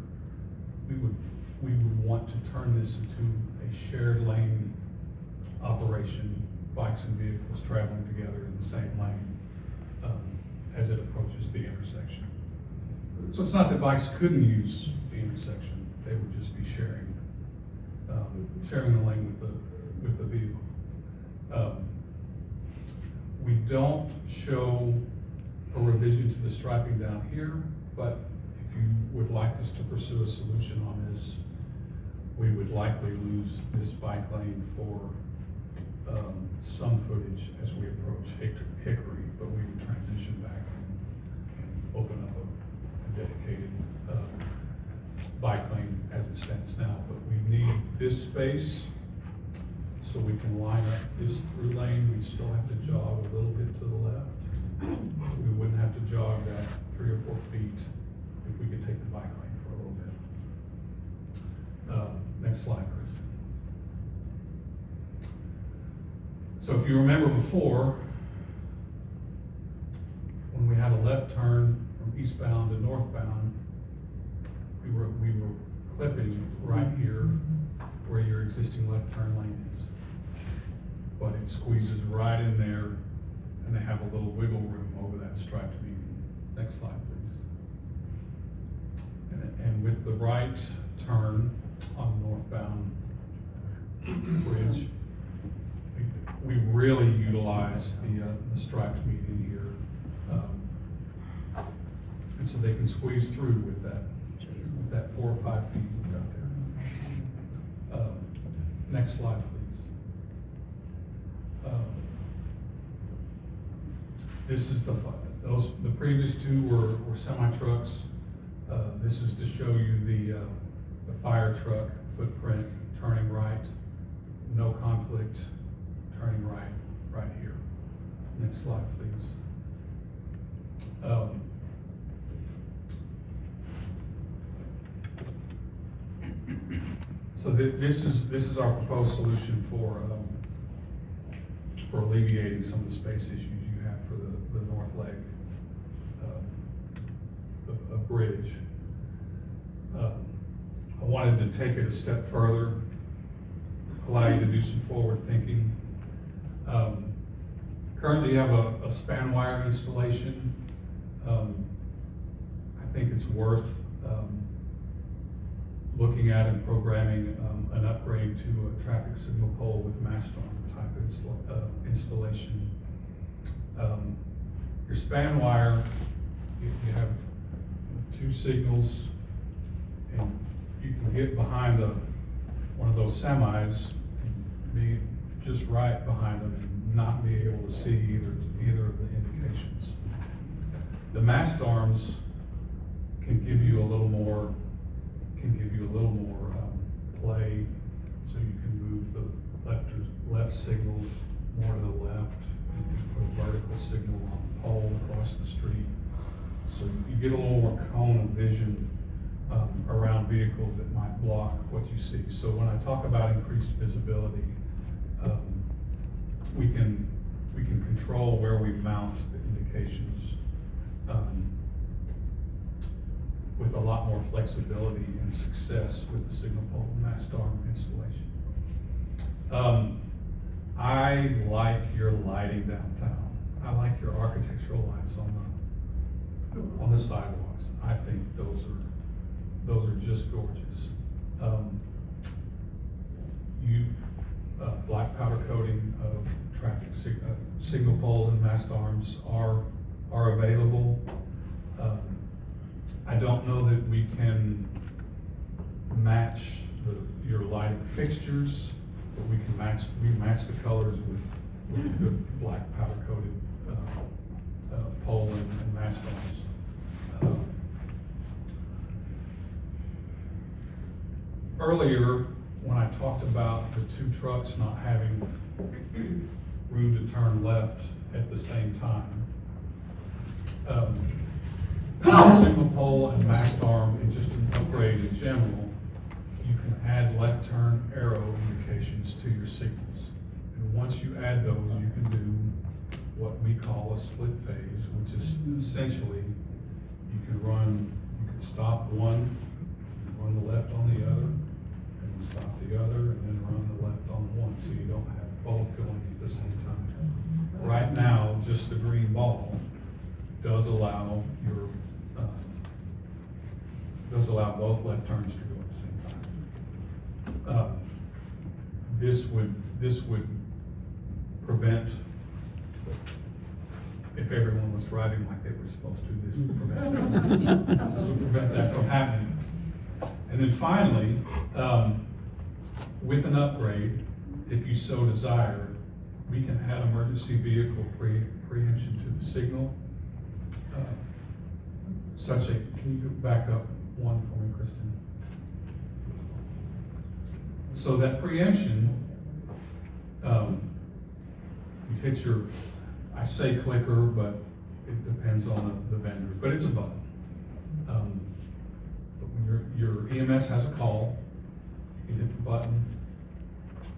we would want to turn this into a shared lane operation, bikes and vehicles traveling together in the same lane as it approaches the intersection. So it's not that bikes couldn't use the intersection; they would just be sharing the lane with the vehicle. We don't show a revision to the striping down here, but if you would like us to pursue a solution on this, we would likely lose this bike lane for some footage as we approach Hickory, but we would transition back and open up a dedicated bike lane as it stands now. But we need this space so we can line up this through lane. We still have to jog a little bit to the left. We wouldn't have to jog that 3 or 4 feet if we could take the bike lane for a little bit. Next slide, Kristen. So if you remember before, when we had a left turn from eastbound to northbound, we were clipping right here where your existing left turn lane is. But it squeezes right in there, and they have a little wiggle room over that striped median. Next slide, please. And with the right turn on the northbound bridge, we really utilize the striped median here. And so they can squeeze through with that 4 or 5 feet we've got there. Next slide, please. This is the previous two were semi-trucks. This is to show you the fire truck footprint turning right, no conflict, turning right here. Next slide, please. So this is our proposed solution for alleviating some of the space issues you have for the north leg of bridge. I wanted to take it a step further, allow you to do some forward thinking. Currently you have a span wire installation. I think it's worth looking at and programming an upgrade to a traffic signal pole with mast arm type installation. Your span wire, you have 2 signals, and you can get behind one of those semis and be just right behind them and not be able to see either of the indications. The mast arms can give you a little more play, so you can move the left signal more to the left. You can put a vertical signal on the pole across the street, so you get a little more cone of vision around vehicles that might block what you see. So when I talk about increased visibility, we can control where we mount the indications with a lot more flexibility and success with the signal pole and mast arm installation. I like your lighting downtown. I like your architectural lights on the sidewalks. I think those are just gorgeous. Black powder coating of traffic signal poles and mast arms are available. I don't know that we can match your lighting fixtures, but we can match the colors with good black powder coated pole and mast arms. Earlier, when I talked about the 2 trucks not having room to turn left at the same time, signal pole and mast arm, and just an upgrade in general, you can add left turn arrow indications to your signals. And once you add those, you can do what we call a split phase, which is essentially you can stop one, run the left on the other, and then stop the other, and then run the left on the one, so you don't have both going at the same time. Right now, just the green ball does allow both left turns to go at the same time. This would prevent, if everyone was driving like they were supposed to, this would prevent that from happening. And then finally, with an upgrade, if you so desire, we can add emergency vehicle preemption to the signal. Can you back up one for me, Kristen? So that preemption, you hit your, I say clicker, but it depends on the vendor, but it's a button. But when your EMS has a call, you can hit the button,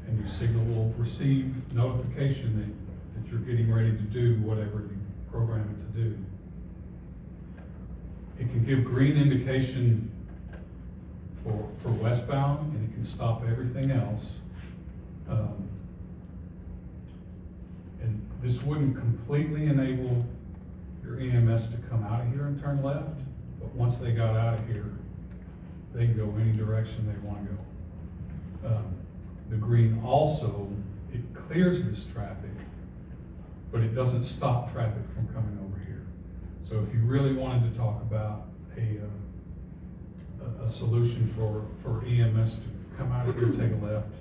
and your signal will receive notification that you're getting ready to do whatever you program it to do. It can give green indication for westbound, and it can stop everything else. And this wouldn't completely enable your EMS to come out of here and turn left, but once they got out of here, they can go any direction they want to go. The green also, it clears this traffic, but it doesn't stop traffic from coming over here. So if you really wanted to talk about a solution for EMS to come out of here, take a left,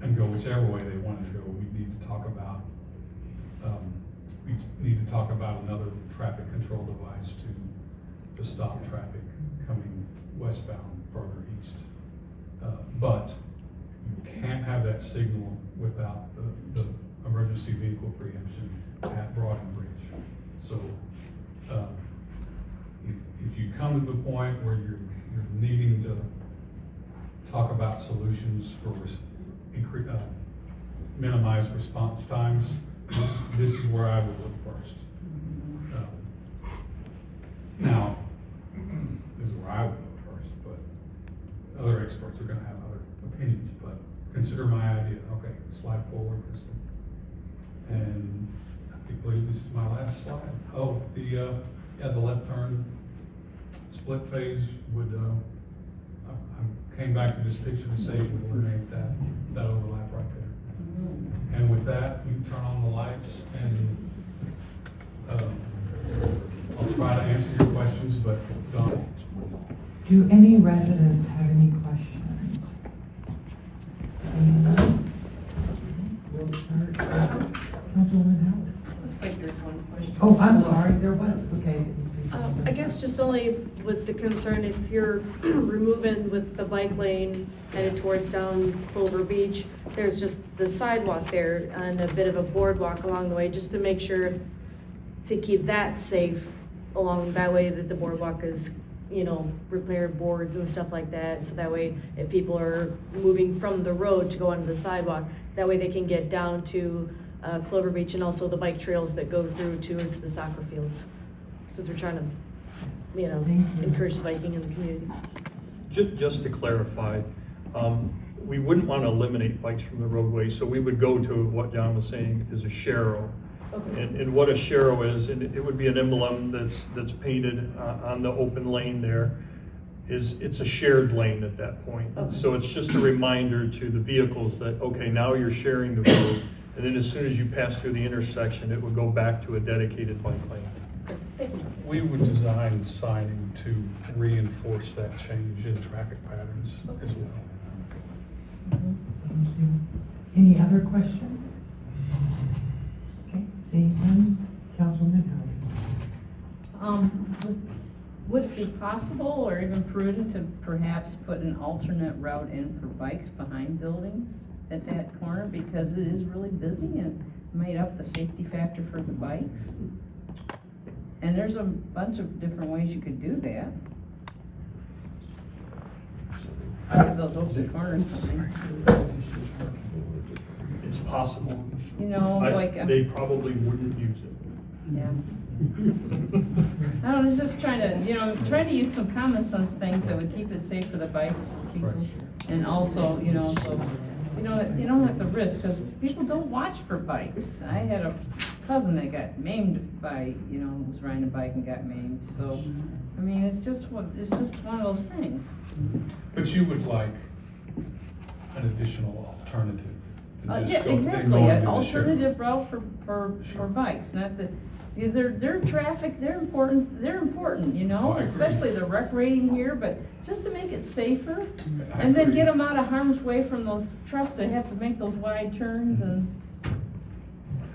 and go whichever way they wanted to go, we need to talk about another traffic control device to stop traffic coming westbound further east. But you can't have that signal without the emergency vehicle preemption at Broaden Bridge. So if you come to the point where you're needing to talk about solutions for minimize response times, this is where I would look first. Now, this is where I would look first, but other experts are gonna have other opinions, but consider my idea. Okay, slide forward, Kristen. And I believe this is my last slide. Oh, the left turn split phase would, I came back to this picture to say it would eliminate that overlap right there. And with that, you turn on the lights and, I'll try to answer your questions, but Don. Do any residents have any questions? Seeing none? We'll start. Councilwoman Howard. Looks like there's one question. Oh, I'm sorry, there was, okay. I didn't see. I guess just only with the concern if you're removing with the bike lane headed towards down Clover Beach, there's just the sidewalk there and a bit of a boardwalk along the way, just to make sure to keep that safe along that way, that the boardwalk is, repaired boards and stuff like that. So that way, if people are moving from the road to go onto the sidewalk, that way they can get down to Clover Beach and also the bike trails that go through towards the soccer fields. So they're trying to, encourage the biking in the community. Just to clarify, we wouldn't want to eliminate bikes from the roadway, so we would go to what John was saying is a sharrow. Okay. And what a sharrow is, and it would be an emblem that's painted on the open lane there, it's a shared lane at that point. Okay. So it's just a reminder to the vehicles that, okay, now you're sharing the road, and then as soon as you pass through the intersection, it would go back to a dedicated bike lane. We would design signing to reinforce that change in traffic patterns as well. Thank you. Any other questions? Okay, seeing none, Councilwoman Howard. Would it be possible or even prudent to perhaps put an alternate route in for bikes behind buildings at that corner? Because it is really busy and might up the safety factor for the bikes. And there's a bunch of different ways you could do that. Have those open corners. It's possible. They probably wouldn't use it. Yeah. I don't know, just trying to, try to use some common sense things that would keep it safe for the bikes people. And also, so, you don't have to risk, because people don't watch for bikes. I had a cousin that got maimed by, was riding a bike and got maimed, so, I mean, it's just one of those things. But you would like an additional alternative to just go Exactly, into an the alternative route for bikes, not that, they're traffic, they're important, Oh, I agree. especially the recreating here, but just to make it safer. I And then agree. get them out of harm's way from those trucks that have to make those wide turns and.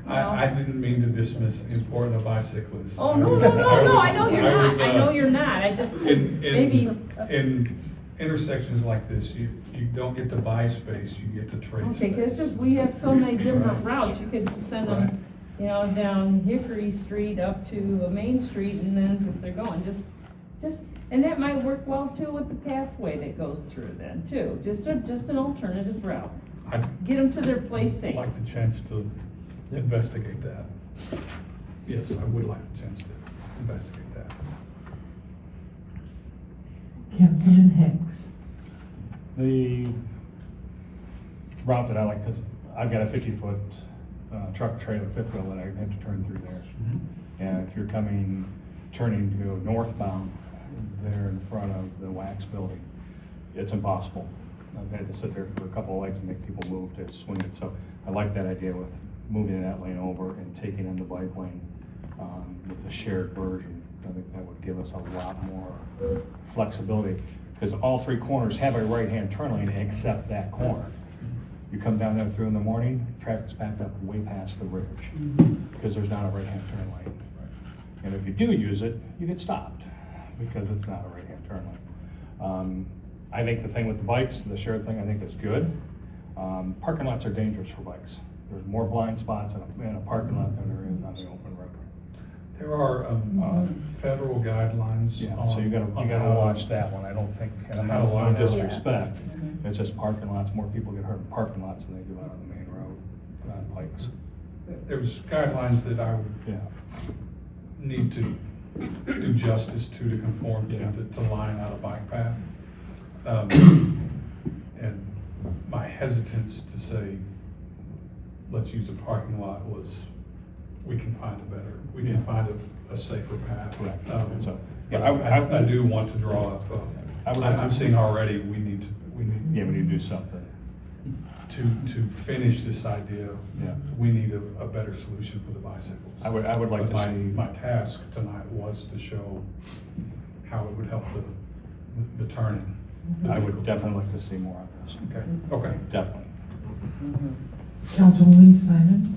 I didn't mean to dismiss the importance of bicyclists. Oh, no, I know you're not, I know you're not, I just, maybe. In intersections like this, you don't get to buy space, you get to trade Okay, space. it's just, we have so many different Right. routes, you could send them, down Hickory Street up to Main Street, and then if they're going, just, and that might work well too with the pathway that goes through then too, just an alternative route. I'd Get them to their place safe. like the chance to investigate that. Yes, I would like the chance to investigate that. Councilman Hicks. The route that I like, because I've got a 50-foot truck trailer fifth wheel that I have to turn through there. And if you're turning to go northbound there in front of the wax building, it's impossible. I've had to sit there for a couple of legs and make people move to swing it. So I like that idea with moving that lane over and taking in the bike lane with the shared version. I think that would give us a lot more flexibility, because all three corners have a right-hand turn lane except that corner. You come down there through in the morning, traffic's backed up way past the bridge, because there's not a right-hand turn lane. And if you do use it, you get stopped, because it's not a right-hand turn lane. I think the thing with the bikes, the shared thing, I think is good. Parking lots are dangerous for bikes. There's more blind spots in a parking lot than there is on the open road. There are federal guidelines. Yeah, so you gotta on how- watch that one. I don't think, and I'm not How a lot of wide- disrespect, It's just parking lots, more people get hurt in parking lots than they do out on the main road, on Pikes. There's guidelines that I would Yeah. need to do justice to conform Yeah. to line out a bike path. And my hesitance to say, let's use a parking lot was, we can find Yeah. find a safer path. Correct. So, Yeah, I do want to draw up, I'm seeing already, we need Yeah, we need to do something. to finish this idea. Yeah. We need a better solution for the bicycles. I would like But to see. my task tonight was to show how it would help the turning. I would definitely like to see more of this. Okay. Definitely. Councilwoman Simon?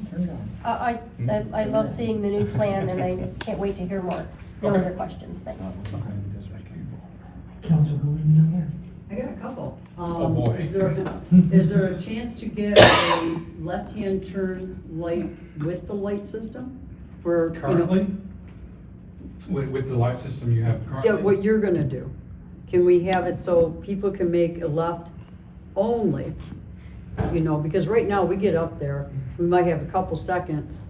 I love seeing the new plan, and I can't wait to hear more. No other questions, thanks. Councilwoman Miller? I got a couple. Oh, boy. Is there a chance to get a left-hand turn light with the light system? Where, you know- Currently, with the light system you have currently? Yeah, what you're gonna do. Can we have it so people can make a left only? You know, because right now we get up there, we might have a couple seconds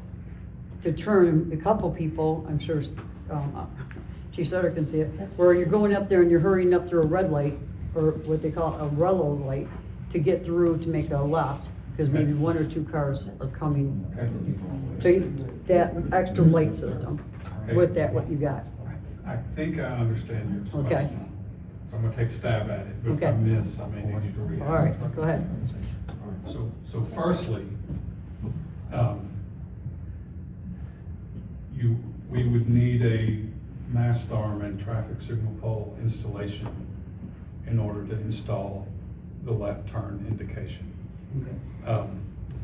to turn, a couple people, I'm sure, Chief Sutter can see it, where you're going up there and you're hurrying up through a red light, or what they call a yellow light, to get through to make a left, because maybe one or two cars are coming. So that extra light system, with that, what you got? I think I understand your Okay. question. So I'm gonna take a stab at it, but if I Okay. miss, I may need you to re-ask. All right, go ahead. So firstly, we would need a mast arm and traffic signal pole installation in order to install the left turn indication.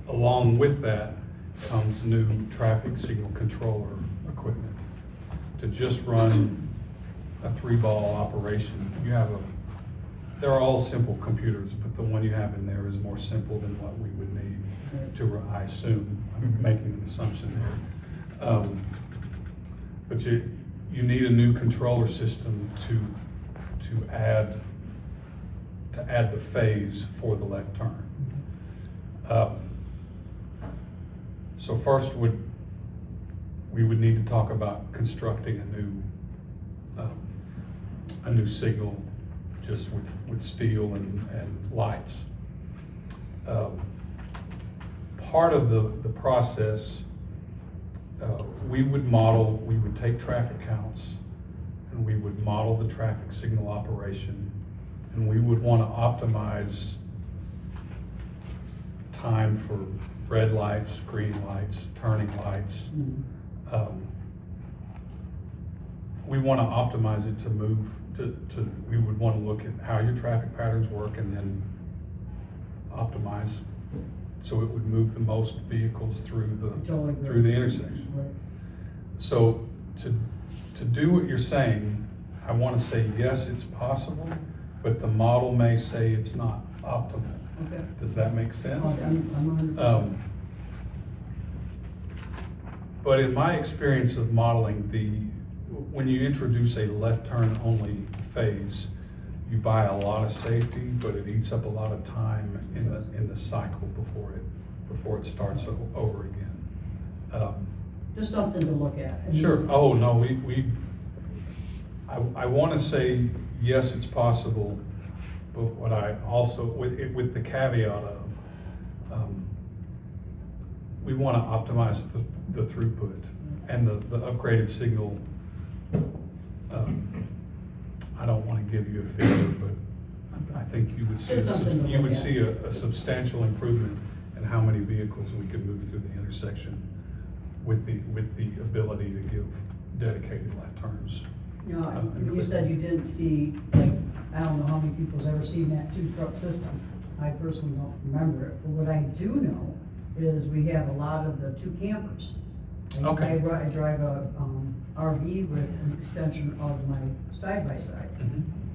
Along with that comes new traffic signal controller equipment. To just run a 3-ball operation, they're all simple computers, but the one you have in there is more simple than what we would need to, I assume, I'm making an assumption there. But you need a new controller system to add the phase for the left turn. So first we would need to talk about constructing a new signal just with steel and lights. Part of the process, we would take traffic counts and we would model the traffic signal operation, and we would want to optimize time for red lights, green lights, turning lights. We want to optimize it to move we would want to look at how your traffic patterns work and then optimize so it would move the most vehicles through the intersection. So to do what you're saying, I want to say, yes, it's possible, but the model may say it's not optimal. Okay. Does that make sense? I'm 100%. But in my experience of modeling, when you introduce a left turn only phase, you buy a lot of safety, but it eats up a lot of time in the cycle before it starts over again. Just something to look at. Sure. Oh, no, I want to say, yes, it's possible, but what I also, with the caveat of, we want to optimize the throughput and the upgraded signal. I don't want to give you a figure, but I think you would see a substantial improvement in how many vehicles we could move through the intersection with the ability to give dedicated left turns. You know, you said you didn't see, like, I don't know how many people's ever seen that 2-truck system. I personally don't remember it, but what I do know is we have a lot of the 2 campers. Okay. I drive a RV with an extension of my side-by-side.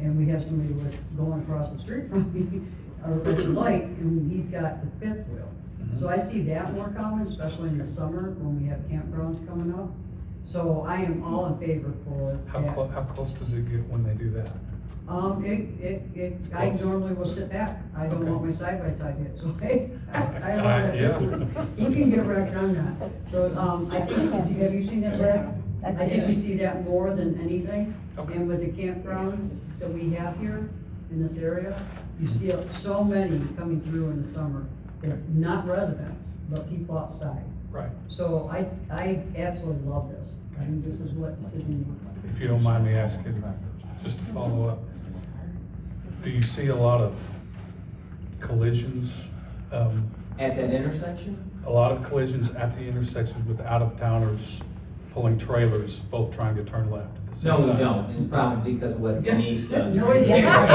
And we have somebody going across the street from me, or at the light, and he's got the 5th wheel. So I see that more common, especially in the summer when we have campgrounds coming up. So I am all in favor for that. How close does it get when they do that? I normally will sit back. I don't Okay. want my side-by-side hit, so I allow that. Yeah. You can get wrecked on that. So, I think, have you seen that, Brad? I think we see that more than anything. Okay. And with the campgrounds that we have here in this area, you see so many coming through in the summer. They're not residents, but people outside. Right. So I absolutely love this. I mean, this is what the city needs. If you don't mind me asking, just to follow up, do you see a lot of collisions? At that intersection? A lot of collisions at the intersection with out-of-towners pulling trailers, both trying to turn left at the same No, we time? don't. It's probably because of what Denise does. No, it's not.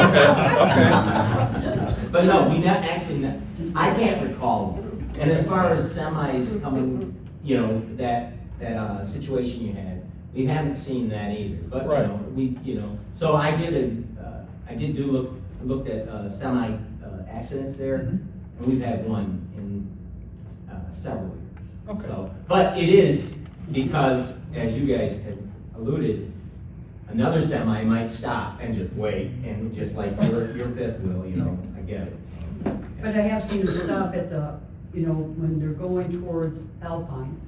But no, we not, actually, not- I can't recall. And as far as semis coming, you know, that situation you had, we haven't seen that either. But, Right. so I looked at semi accidents there, and we've had one in several years. Okay. So, but it is because, as you guys had alluded, another semi might stop and just wait, and just like your fifth wheel, I get it. So, But I have seen them stop at the, when they're going towards Alpine,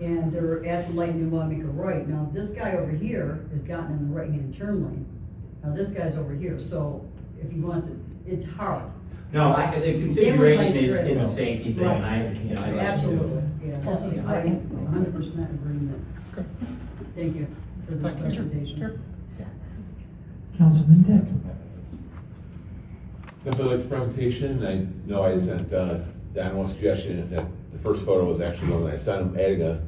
and they're at the light and they want to make a right. Now, this guy over here has gotten in the right-hand turn lane. Now, this guy's over here, so if he wants it, it's hard. No, the configuration is a safety thing, Right. I Absolutely, yeah, this is, I'm 100% agreement. Thank you for the presentation. Councilman Dick. Nothing like the presentation. I know I sent Don one suggestion that the first photo was actually one that I sent him, adding a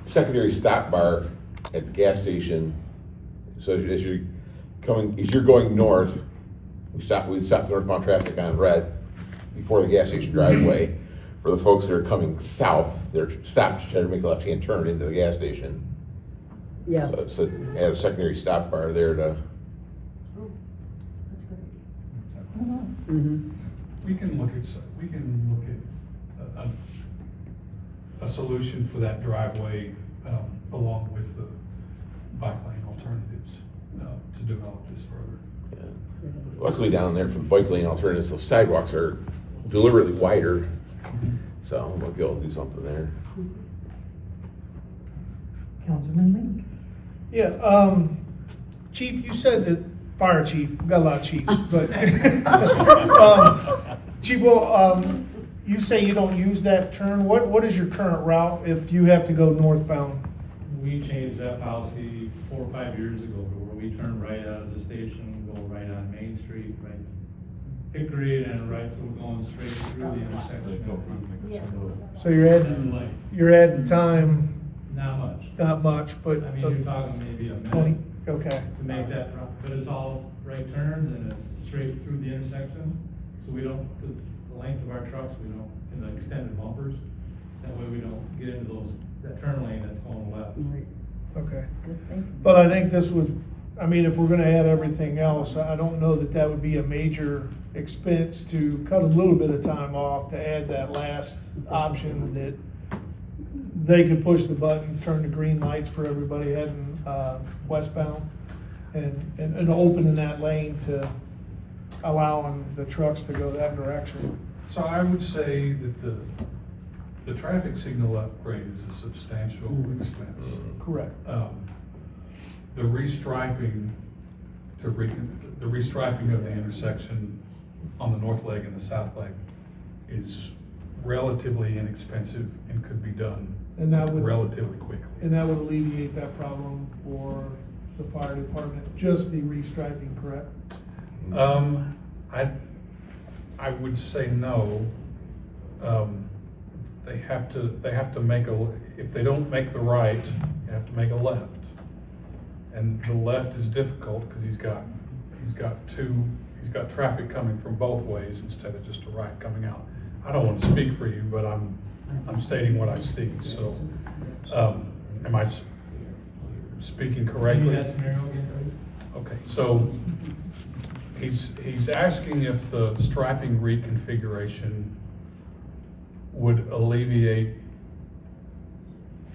secondary stop bar at the gas station. So as you're going north, we stop the northbound traffic on red before the gas station driveway. For the folks that are coming south, they're stopped to try to make a left-hand turn into the gas station. Yes. So add a secondary stop bar there to. Mhm. We can look at a solution for that driveway, along with the bike lane alternatives, to develop this further. Luckily down there for the bike lane alternatives, those sidewalks are deliberately wider, so we'll be able to do something there. Councilman Link. Yeah, Chief, you said that, fire chief, we've got a lot of chiefs, but, Chief, you say you don't use that turn. What is your current route if you have to go northbound? We changed that policy 4 or 5 years ago, where we turn right out of the station, go right on Main Street, right Hickory, and right, so we're going straight through the intersection. So you're adding time, Not much. not much, but. I mean, you're talking maybe a 20, minute okay. to make that, but it's all right turns and it's straight through the intersection. So we don't, the length of our trucks, we don't, in the extended bumpers, that way we don't get into that turn lane that's going left. Okay. But I think this would, if we're gonna add everything else, I don't know that would be a major expense to cut a little bit of time off to add that last option that they could push the button, turn the green lights for everybody heading westbound, and opening that lane to allowing the trucks to go that direction. So I would say that the traffic signal upgrade is a substantial expense. Correct. The restriping the restriping of the intersection on the north leg and the south leg is relatively inexpensive and could be done And that would, relatively quickly. and that would alleviate that problem for the fire department, just the restriping, correct? I would say no. They have to make if they don't make the right, you have to make a left. And the left is difficult because he's got traffic coming from both ways instead of just a right coming out. I don't want to speak for you, but I'm stating what I see, so, am I speaking correctly? Give me that scenario again, please. Okay, so he's asking if the striping reconfiguration would alleviate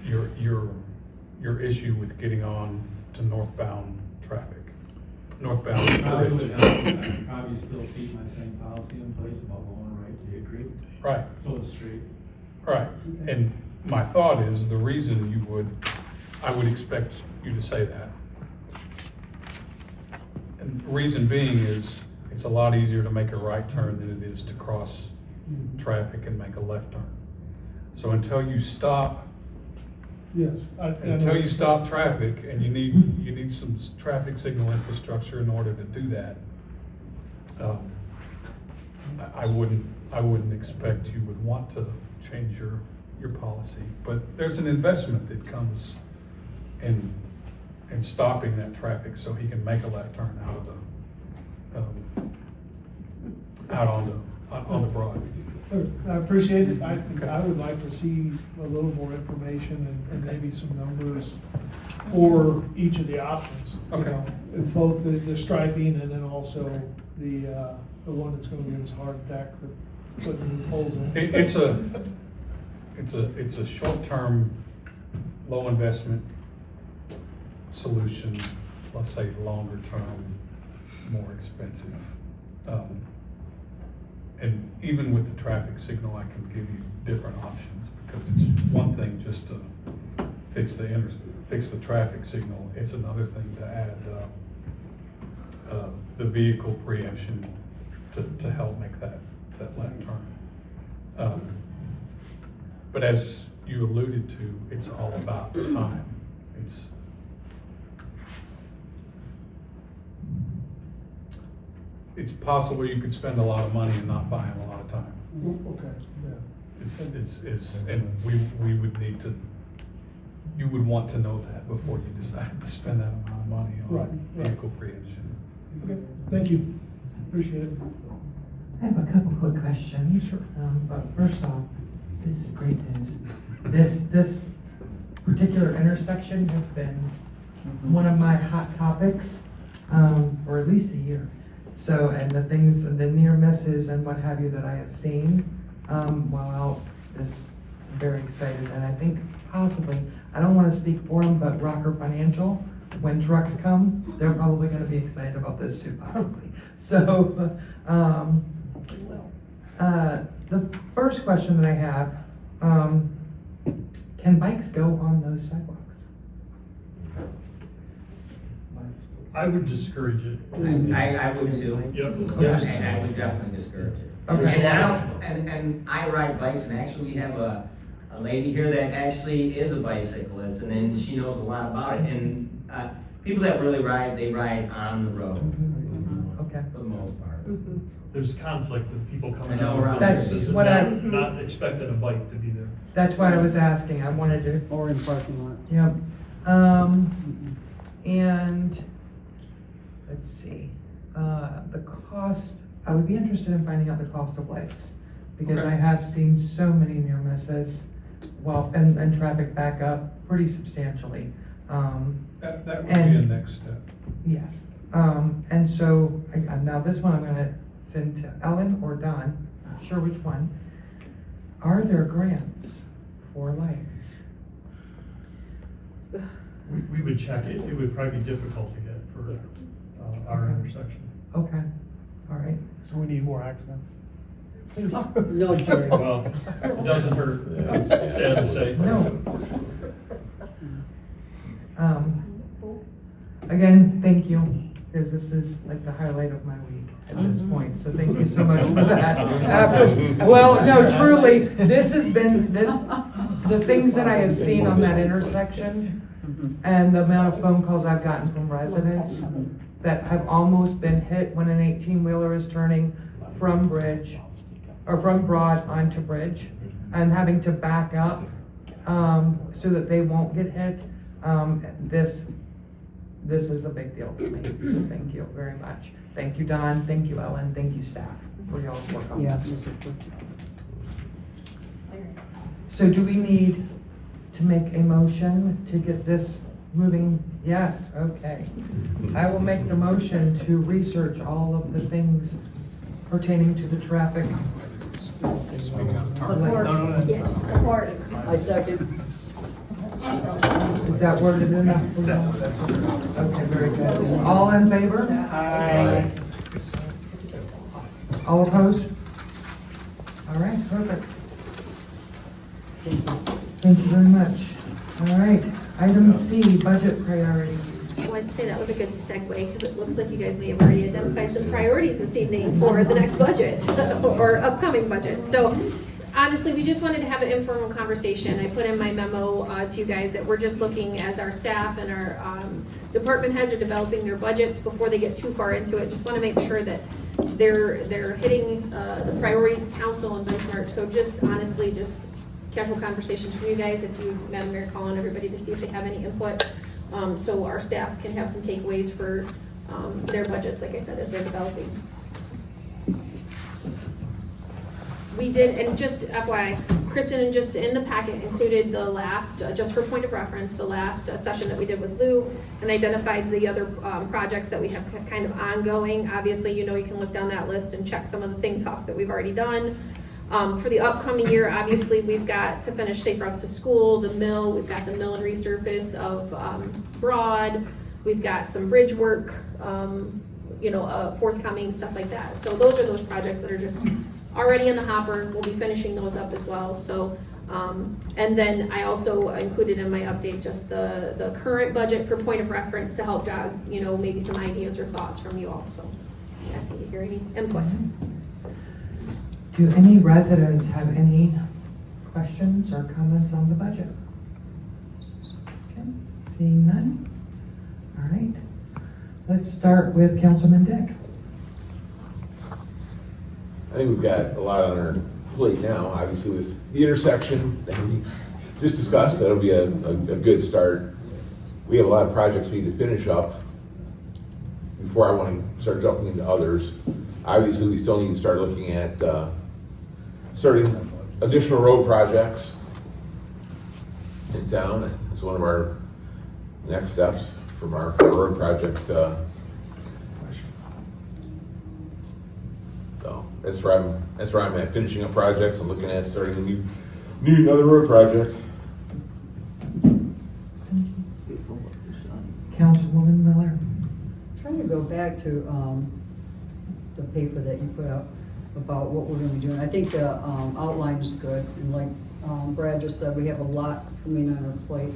your issue with getting on to northbound traffic. northbound Probably bridge. would help, probably still keep my same policy in place about going right to the creek, Right, so it's straight. right. And my thought is, the reason I would expect you to say that. And the reason being is, it's a lot easier to make a right turn than it is to cross traffic and make a left turn. So until you stop Yes. Until you stop traffic, and you need some traffic signal infrastructure in order to do that, I wouldn't expect you would want to change your policy. But there's an investment that comes in stopping that traffic so he can make a left turn out on the Broad. I appreciate it. I would like to see a little more information and maybe some numbers for each of the options. You Okay. know, both the striping and then also the one that's gonna give us a heart attack for putting new poles in. It's a short-term, low investment solution, let's say longer term, more expensive. And even with the traffic signal, I can give you different options, because it's one thing just to fix the traffic signal. It's another thing to add the vehicle preemption to help make that left turn. But as you alluded to, it's all about time. It's possible you could spend a lot of money and not buy him a lot of time. Okay, yeah. And we would need to, you would want to know that before you decide to spend that amount of money Right, on right. vehicle preemption. Okay, thank you. Appreciate it. I have a couple quick questions. But first off, this is great news. This particular intersection has been one of my hot topics for at least a year. So, and the things, the near misses and what have you that I have seen while out, is very excited. And I think possibly, I don't want to speak for them, but Rocker Financial, when trucks come, they're probably going to be excited about this too, possibly. So, the first question that I have, can bikes go on those sidewalks? I would discourage it. I would too. Yep. Yes. And I would definitely discourage it. Okay. And I ride bikes, and actually we have a lady here that actually is a bicyclist, and then she knows a lot about it. And people that really ride, they ride on the road. Okay. For the most part. There's conflict with people coming I know, out. right. That's what I- Not expecting a bike to be there. That's why I was asking. I wanted to, Or in parking lot. yep. And let's see, the cost, I would be interested in finding out the cost of lights, because I have seen so many near misses, well, and traffic back up pretty substantially. That would be And- a next step. Yes, and so, now this one I'm gonna send to Ellen or Don, not sure which one. Are there grants for lights? We would check it. It would probably be difficult to get for our intersection. Okay, all right. So we need more accents. No, Jerry. Well, it doesn't hurt, it's sad to say. No. Again, thank you, because this is like the highlight of my week at this point, so thank you so much for that. Well, no, truly, this has been, the things that I have seen on that intersection and the amount of phone calls I've gotten from residents that have almost been hit when an 18-wheeler is turning from Bridge, or from Broad onto Bridge, and having to back up so that they won't get hit. This is a big deal for me, so thank you very much. Thank you, Don, thank you, Ellen, thank you, staff, for y'all's work on Yeah, this. Mr. Clerk. So do we need to make a motion to get this moving? Yes, okay. I will make the motion to research all of the things pertaining to the traffic. Support. Yeah, support. I second. Is that worded enough? Okay, very good. All in favor? Aye. All opposed? All right, perfect. Thank you very much. All right, item C, budget priorities. So I'd say that was a good segue, because it looks like you guys may have already identified some priorities this evening for the next budget, or upcoming budget. So honestly, we just wanted to have an informal conversation. I put in my memo to you guys that we're just looking as our staff and our department heads are developing their budgets before they get too far into it. Just want to make sure that they're hitting the priorities of council and benchmark. So just honestly, just casual conversations from you guys. If you, Madam Mayor, call on everybody to see if they have any input. So our staff can have some takeaways for their budgets, like I said, as they're developing. We did, and just FYI, Kristen, just in the packet included the last, just for point of reference, the last session that we did with Lou, and identified the other projects that we have kind of ongoing. Obviously, you know, you can look down that list and check some of the things off that we've already done. For the upcoming year, obviously, we've got to finish Safe Routes to School, the mill, we've got the mill and resurface of Broad, we've got some bridge work, forthcoming, stuff like that. So those are those projects that are just already in the hopper. We'll be finishing those up as well. So, and then I also included in my update just the current budget for point of reference to help jog, maybe some ideas or thoughts from you all. So, happy to hear any input. Do any residents have any questions or comments on the budget? Okay, seeing none. All right. Let's start with Councilman Dick. I think we've got a lot on our plate now, obviously with the intersection that we just discussed, that'll be a good start. We have a lot of projects we need to finish up before I want to start jumping into others. Obviously, we still need to start looking at starting additional road projects in town. It's one of our next steps from our road project. So that's where I'm at, finishing up projects. I'm looking at starting another road project. Councilwoman Miller. Trying to go back to the paper that you put out about what we're going to be doing. I think the outline is good, and like Brad just said, we have a lot coming on our plate.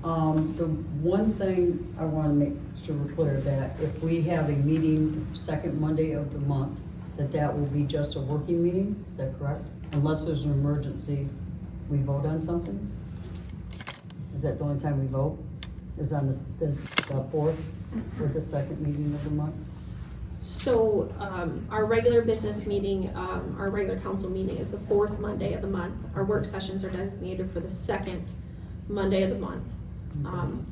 The one thing I want to make sure we're clear that if we have a meeting second Monday of the month, that will be just a working meeting. Is that correct? Unless there's an emergency, we vote on something? Is that the only time we vote? Is on the fourth or the second meeting of the month? So our regular business meeting, our regular council meeting is the fourth Monday of the month. Our work sessions are designated for the second Monday of the month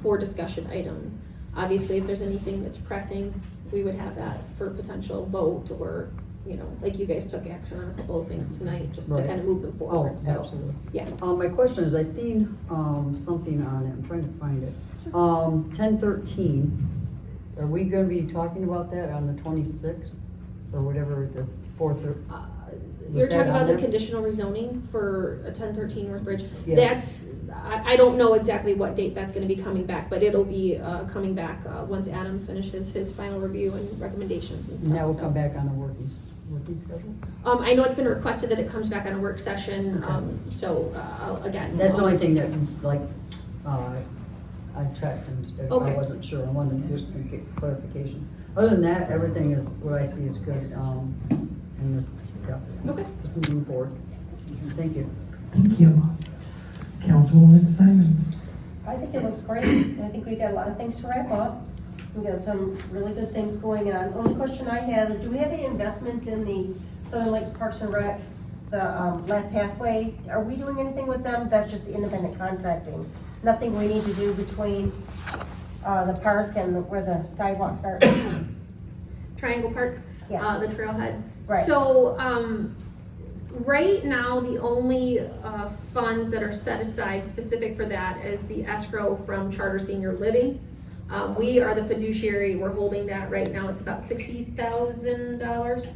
for discussion items. Obviously, if there's anything that's pressing, we would have that for potential vote, or like you guys took action on a couple of things tonight, just to kind of move them forward. Oh, so, absolutely. Yeah. My question is, I seen something on it. I'm trying to find it. 1013. Are we going to be talking about that on the 26th or whatever the 4th? You're talking about the conditional rezoning for 1013 North Bridge. Yeah. That's, I don't know exactly what date that's going to be coming back, but it'll be coming back once Adam finishes his final review and recommendations and stuff. And that will come back on the working schedule? I know it's been requested that it comes back on a work session, so again. That's the only thing that, like, I checked and Okay. I wasn't sure. I wanted to just get clarification. Other than that, everything is, what I see is good. And this, yeah. Okay. Just moving forward. Thank you. Thank you. Councilwoman Simons. I think it looks great. I think we've got a lot of things to wrap up. We've got some really good things going on. Only question I have is, do we have any investment in the Southern Lakes Parks and Rec, the left pathway? Are we doing anything with them? That's just the independent contracting. Nothing we need to do between the park and where the sidewalk starts? Triangle Park, Yeah. the trailhead. Right. So right now, the only funds that are set aside specific for that is the escrow from Charter Senior Living. We are the fiduciary. We're holding that right now. It's about $60,000.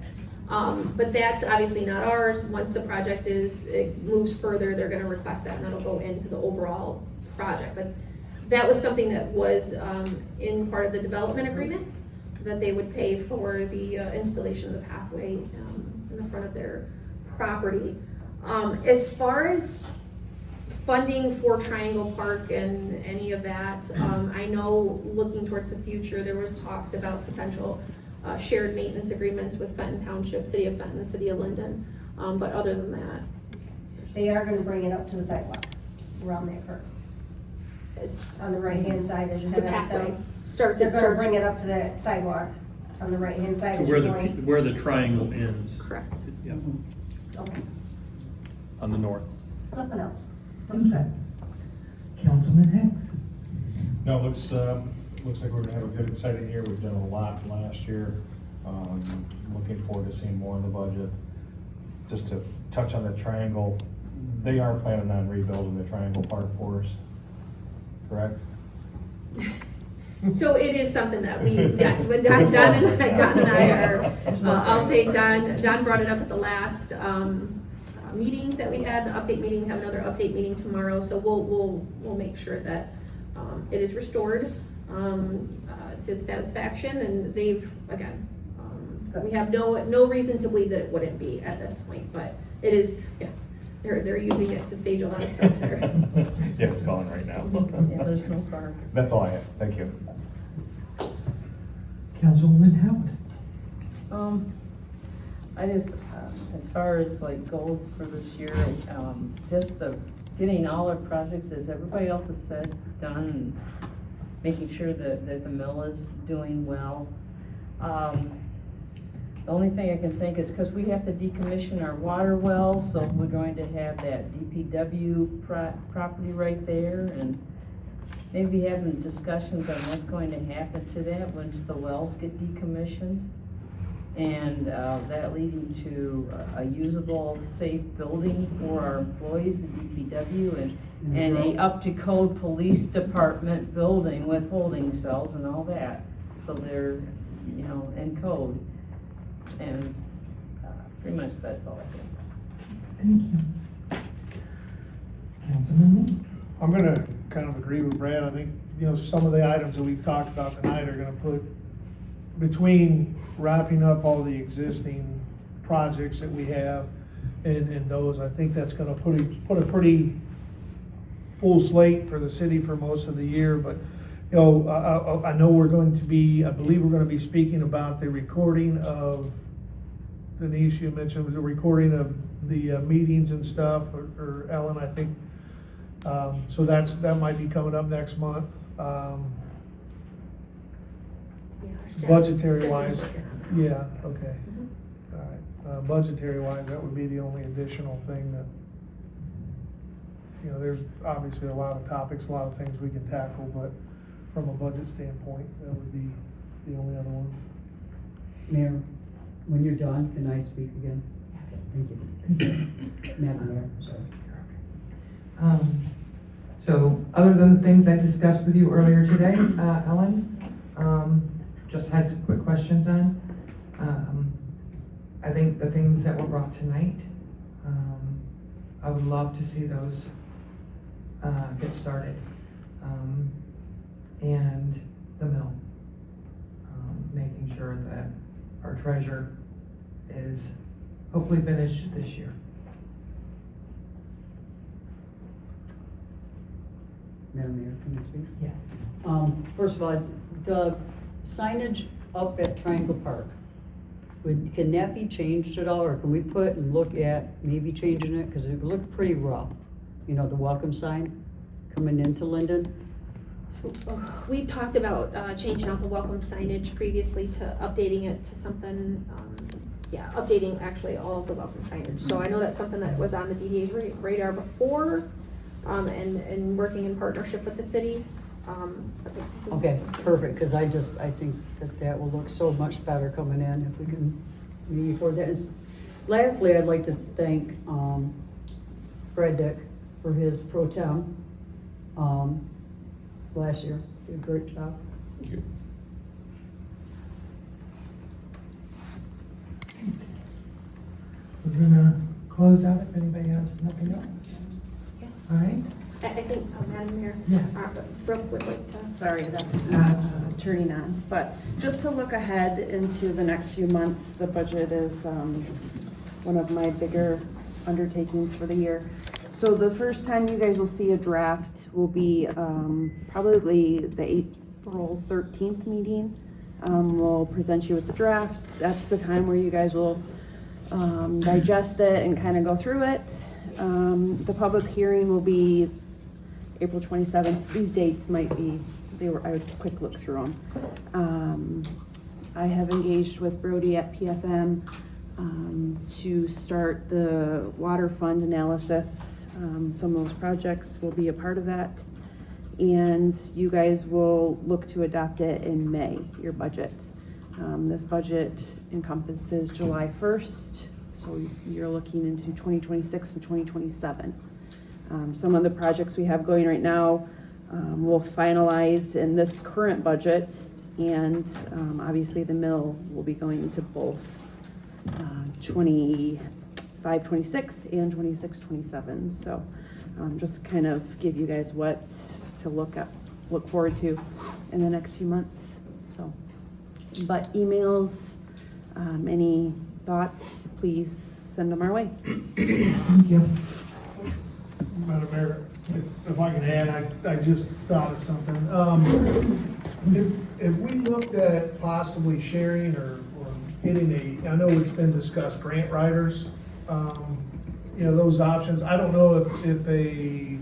But that's obviously not ours. Once the project it moves further, they're going to request that, and that'll go into the overall project. But that was something that was in part of the development agreement, that they would pay for the installation of the pathway in the front of their property. As far as funding for Triangle Park and any of that, I know looking towards the future, there was talks about potential shared maintenance agreements with Fenton Township, City of Fenton, and City of Linden. But other than that, They are gonna bring it up to the sidewalk around that curve. it's On the right-hand side as you the head pathway outside. starts. They're It gonna starts bring it up to that sidewalk on the right-hand side To as where you're the, going. where the triangle ends. correct. Yeah, Okay, on the north. nothing else. Okay. Councilman Hicks. No, looks like we're gonna have a good, exciting year. We've done a lot last year. Looking forward to seeing more in the budget. Just to touch on the triangle, they are planning on rebuilding the Triangle Park for us, correct? So it is something that we, yes, when Don and I are, I'll say Don brought it up at the last meeting that we had, the update meeting. We have another update meeting tomorrow, so we'll make sure that it is restored to satisfaction, and they've, again, we have no reason to believe that it wouldn't be at this point, but it is, yeah, they're using it to stage a lot of stuff there. Yeah, it's gone right now. Yeah, there's no park. That's all I have. Thank you. Councilwoman Howard. I just, as far as like goals for this year, just getting all our projects, as everybody else has said, done, and making sure that the mill is doing well. The only thing I can think is, because we have to decommission our water wells, so we're going to have that DPW property right there, and maybe having discussions on what's going to happen to that once the wells get decommissioned. And that leading to a usable, safe building for our employees, the DPW, and a up-to-code police department building with holding cells and all that. So they're, in code. And pretty much that's all I think. Thank you. Councilman Lee. I'm gonna kind of agree with Brad. I think, some of the items that we've talked about tonight are gonna put, between wrapping up all the existing projects that we have and those, I think that's gonna put a pretty full slate for the city for most of the year. But, I know I believe we're gonna be speaking about the recording of, Denise, you mentioned the recording of the meetings and stuff, or Ellen, I think. So that might be coming up next month. Budgetary wise, yeah, okay. All right, budgetary wise, that would be the only additional thing that, there's obviously a lot of topics, a lot of things we can tackle, but from a budget standpoint, that would be the only other one. Mayor, when you're done, can I speak again? Thank you. Madam Mayor, sorry. So other than the things I discussed with you earlier today, Ellen, just had some quick questions on. I think the things that were brought tonight, I would love to see those get started. And the mill, making sure that our treasure is hopefully finished this year. Madam Mayor, can I speak? Yes. First of all, the signage up at Triangle Park, can that be changed at all, or can we put and look at maybe changing it? Because it looked pretty rough, the welcome sign coming into Linden. So we've talked about changing out the welcome signage previously to updating it to something, updating actually all of the welcome signage. So I know that's something that was on the DDA's radar before, and working in partnership with the city. Okay, perfect, because I think that will look so much better coming in if we can maybe afford that. And lastly, I'd like to thank Brad Dick for his pro tem last year. Did a great job. Thank you. We're gonna close out if anybody has nothing else. All right. I think, Madam Mayor, Yes. Brooke would like to. Sorry, that's not turning on. But just to look ahead into the next few months, the budget is one of my bigger undertakings for the year. So the first time you guys will see a draft will be probably the April 13th meeting. We'll present you with the draft. That's the time where you guys will digest it and kind of go through it. The public hearing will be April 27th. These dates might be, I would quick look through them. I have engaged with Brody at PFM to start the water fund analysis. Some of those projects will be a part of that. And you guys will look to adopt it in May, your budget. This budget encompasses July 1st, so you're looking into 2026 and 2027. Some of the projects we have going right now will finalize in this current budget, and obviously the mill will be going into both 25-26 and 26-27. So just kind of give you guys what to look forward to in the next few months. So, but emails, any thoughts, please send them our way. Thank you. Madam Mayor, if I can add, I just thought of something. If we looked at possibly sharing or getting I know it's been discussed, grant writers, those options. I don't know if we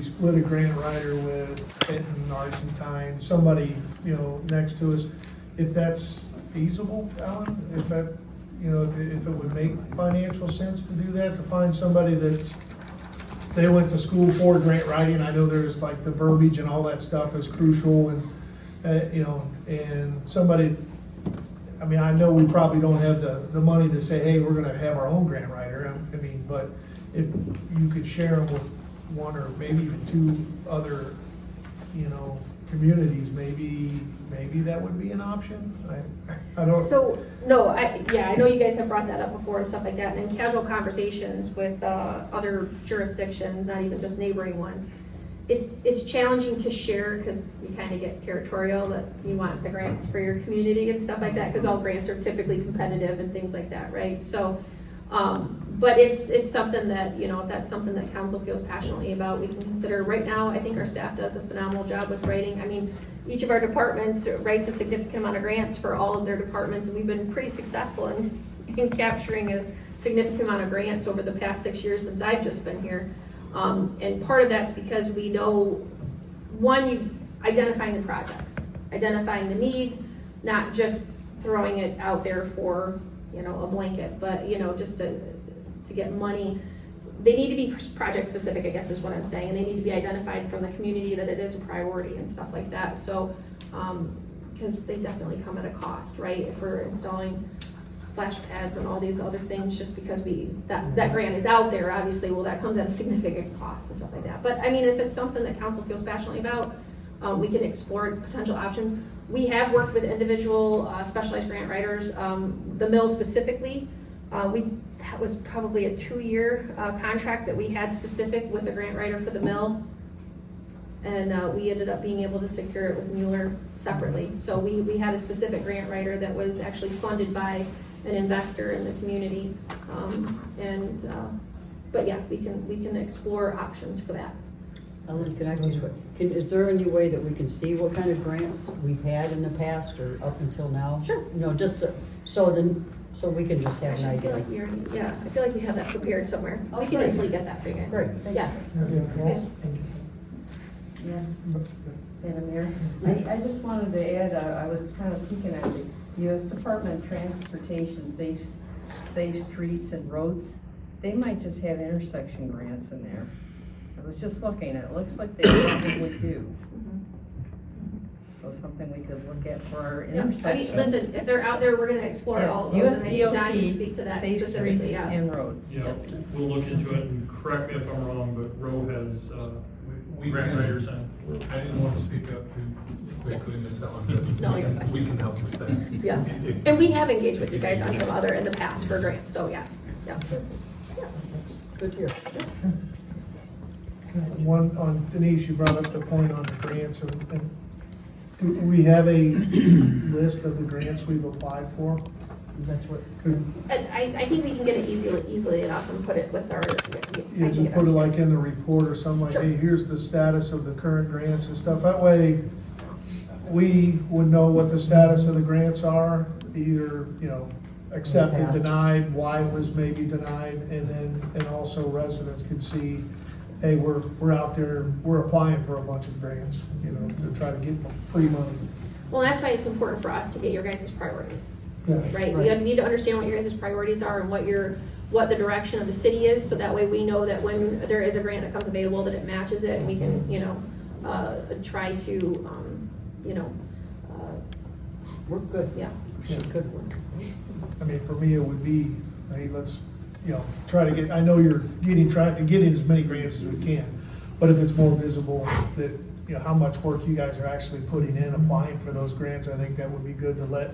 split a grant writer with Benton, Argentine, somebody, next to us, if that's feasible, Alan, if that, if it would make financial sense to do that, to find somebody they went to school for grant writing. I know there's like the verbiage and all that stuff is crucial, and and somebody, I know we probably don't have the money to say, hey, we're gonna have our own grant writer, but if you could share them with one or maybe even two other, communities, maybe that would be an option. I don't. So, no, I know you guys have brought that up before and stuff like that, and in casual conversations with other jurisdictions, not even just neighboring ones, it's challenging to share because you kind of get territorial that you want the grants for your community and stuff like that, because all grants are typically competitive and things like that, right? So, but it's something that, if that's something that council feels passionately about, we can consider. Right now, I think our staff does a phenomenal job with writing. Each of our departments writes a significant amount of grants for all of their departments, and we've been pretty successful in capturing a significant amount of grants over the past 6 years since I've just been here. And part of that's because we know, one, identifying the projects, identifying the need, not just throwing it out there for, a blanket, but, just to get money. They need to be project specific, I guess is what I'm saying, and they need to be identified from the community that it is a priority and stuff like that. So, because they definitely come at a cost, right? If we're installing splash pads and all these other things, just because that grant is out there, obviously, well, that comes at a significant cost and stuff like that. But if it's something that council feels passionately about, we can explore potential options. We have worked with individual specialized grant writers, the mill specifically. That was probably a 2-year contract that we had specific with a grant writer for the mill. And we ended up being able to secure it with Mueller separately. So we had a specific grant writer that was actually funded by an investor in the community. But yeah, we can explore options for that. Ellen, is there any way that we can see what kind of grants we've had in the past or up until now? Sure. Just so we can just have an I idea. feel like we have that prepared somewhere. Oh, We can great. easily get that for you guys. Great, thank Yeah. you. Yeah, Madam Mayor, I just wanted to add, I was kind of peeking at the U.S. Department of Transportation, Safe Streets and Roads. They might just have intersection grants in there. I was just looking, it looks like they probably do. So something we could look at for our intersections. Listen, if they're out there, we're gonna explore all of those, and I think Don can speak to that Safe specifically, streets yeah. and roads. Yeah, we'll look into it, and correct me if I'm wrong, but Roe has, grant writers and. I didn't want to speak up too quickly, Ms. Ellen, but No, you're fine. we can help with that. Yeah, and we have engaged with you guys on some other in the past for grants, so yes, yeah. Good to hear. One, on Denise, you brought up the point on the grants, and do we have a list of the grants we've applied for? That's what, could, I think we can get it easily enough and put it with our. you just put it like in the report or something like, hey, here's the status of the current grants and stuff. That way, we would know what the status of the grants are, either, accepted, denied, why it was maybe denied, and also residents could see, hey, we're out there, we're applying for a bunch of grants, to try to get free money. Well, that's why it's important for us to get your guys' priorities, Yeah, right? We need to understand what your guys' priorities are and what the direction of the city is, so that way we know that when there is a grant that comes available, that it matches it, and we can, try to, We're good. yeah. Good one. I mean, for me, it would be, hey, let's, try to get, I know you're trying to get in as many grants as we can, but if it's more visible that, how much work you guys are actually putting in, applying for those grants, I think that would be good to let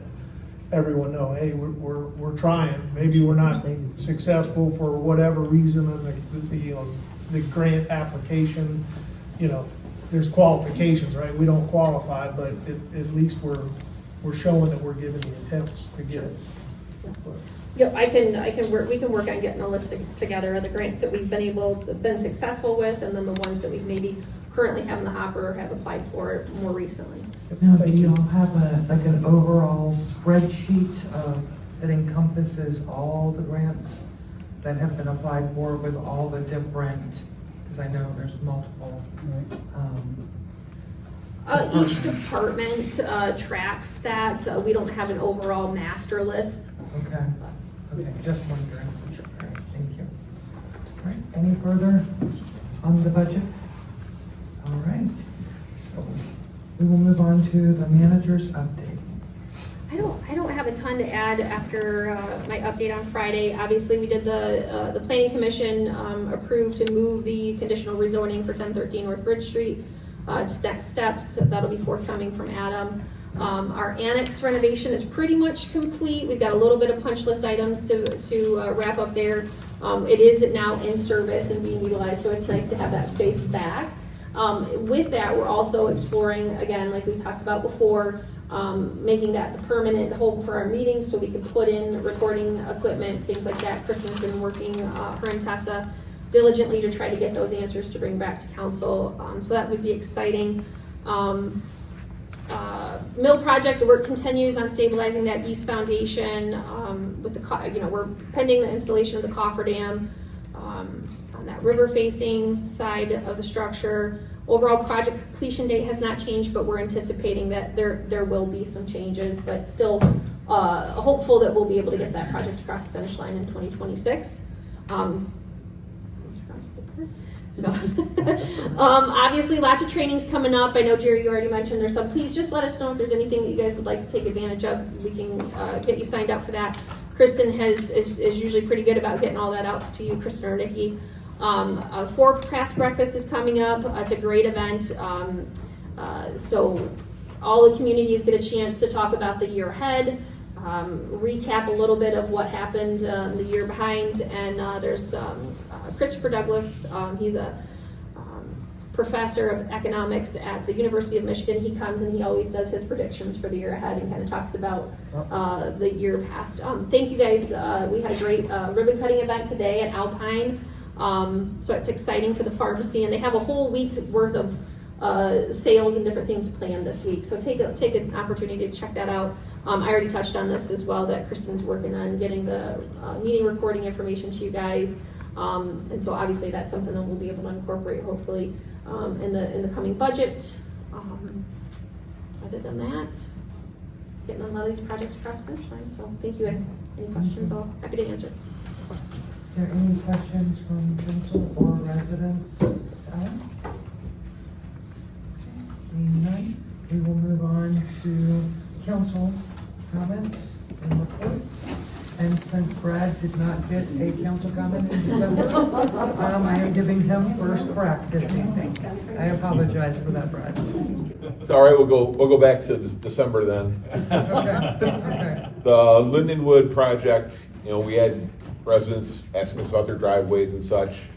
everyone know, hey, we're trying. Maybe we're not successful for whatever reason in the grant application, there's qualifications, right? We don't qualify, but at least we're showing that we're giving the attempts to get it. Yep, we can work on getting a list together of the grants that we've been successful with, and then the ones that we maybe currently have in the hopper or have applied for more recently. Now, do you all have an overall spreadsheet that encompasses all the grants that have been applied for with all the different, because I know there's multiple. Each department tracks that. We don't have an overall master list. Okay, just wondering. All right, thank you. All right, any further on the budget? All right, so we will move on to the manager's update. I don't have a ton to add after my update on Friday. Obviously, we did the planning commission approved to move the conditional rezoning for 1013 North Bridge Street to next steps. That'll be forthcoming from Adam. Our annex renovation is pretty much complete. We've got a little bit of punch list items to wrap up there. It is now in service and being utilized, so it's nice to have that space back. With that, we're also exploring, again, like we talked about before, making that the permanent home for our meetings so we can put in recording equipment, things like that. Kristen's been working, her and Tessa, diligently to try to get those answers to bring back to council. So that would be exciting. Mill project, the work continues on stabilizing that east foundation with the, we're pending the installation of the cofferdam on that river facing side of the structure. Overall project completion date has not changed, but we're anticipating that there will be some changes, but still hopeful that we'll be able to get that project across the finish line in 2026. So, obviously lots of trainings coming up. I know, Jerry, you already mentioned there's some. Please just let us know if there's anything that you guys would like to take advantage of. We can get you signed up for that. Kristen is usually pretty good about getting all that out to you, Kristen or Nikki. Forecast breakfast is coming up. It's a great event. So all the communities get a chance to talk about the year ahead, recap a little bit of what happened the year behind, and there's Christopher Douglas. He's a professor of economics at the University of Michigan. He comes and he always does his predictions for the year ahead and kind of talks about the year past. Thank you guys. We had a great ribbon cutting event today at Alpine. So it's exciting for the pharmacy, and they have a whole week's worth of sales and different things planned this week. So take an opportunity to check that out. I already touched on this as well, that Kristen's working on getting the meeting recording information to you guys. And so obviously that's something that we'll be able to incorporate hopefully in the coming budget. Other than that, getting a lot of these projects across the finish line. So thank you guys. Any questions? I'll happy to answer. Is there any questions from council or residents? Seeing none, we will move on to council comments and reports. And since Brad did not get a council comment in December, I am giving him first crack this evening. I apologize for that, Brad. It's all right, we'll go back to December then. Okay. The Lindenwood project, we had residents asking us about their driveways and such.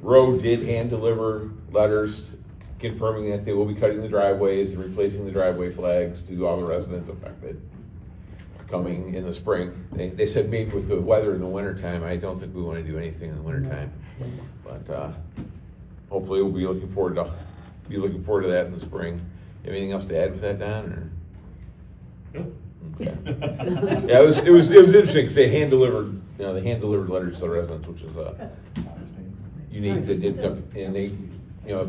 Road did hand deliver letters confirming that they will be cutting the driveways and replacing the driveway flags to all the residents affected coming in the spring. They said maybe with the weather in the wintertime, I don't think we want to do anything in the wintertime. But hopefully we'll be looking forward to that in the spring. Anything else to add with that, Don? Or? Nope. Okay. Yeah, it was interesting because they hand delivered letters to the residents, which is unique. They did come, and they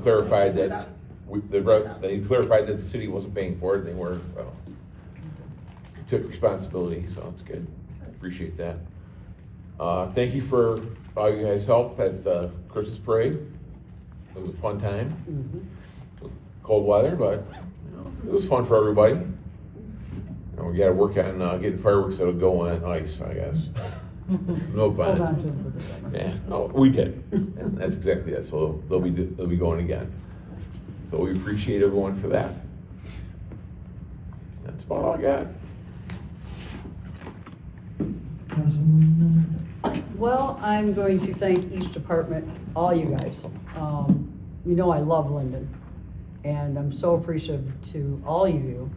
clarified that they clarified that the city wasn't paying for it. They were took responsibility, so it's good. I appreciate that. Thank you for all you guys' help at the Christmas parade. It was a fun time. Cold weather, but it was fun for everybody. And we got to work on getting fireworks that'll go on ice, I guess. No fun. Hold on to them for the summer. Yeah, no, we did, and that's exactly it. So they'll be going again. So we appreciate everyone for that. That's about all I got. Well, I'm going to thank each department, all you guys. You know I love Linden, and I'm so appreciative to all of you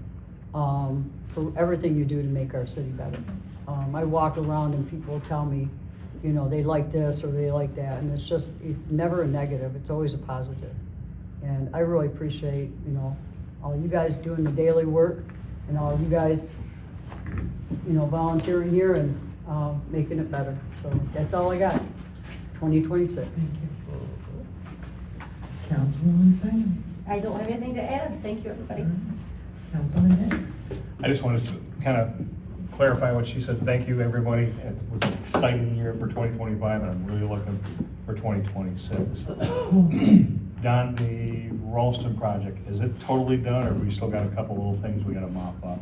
for everything you do to make our city better. I walk around and people tell me, they like this or they like that, and it's never a negative, it's always a positive. And I really appreciate, all you guys doing the daily work, and all you guys, volunteering here and making it better. So that's all I got. 2026. Thank you. Councilwoman Simon. I don't have anything to add. Thank you, everybody. Councilman Hicks. I just wanted to kind of clarify what she said. Thank you, everybody. It was an exciting year for 2025, and I'm really looking for 2026. Don, the Ralston project, is it totally done, or we still got a couple little things we got to mop up?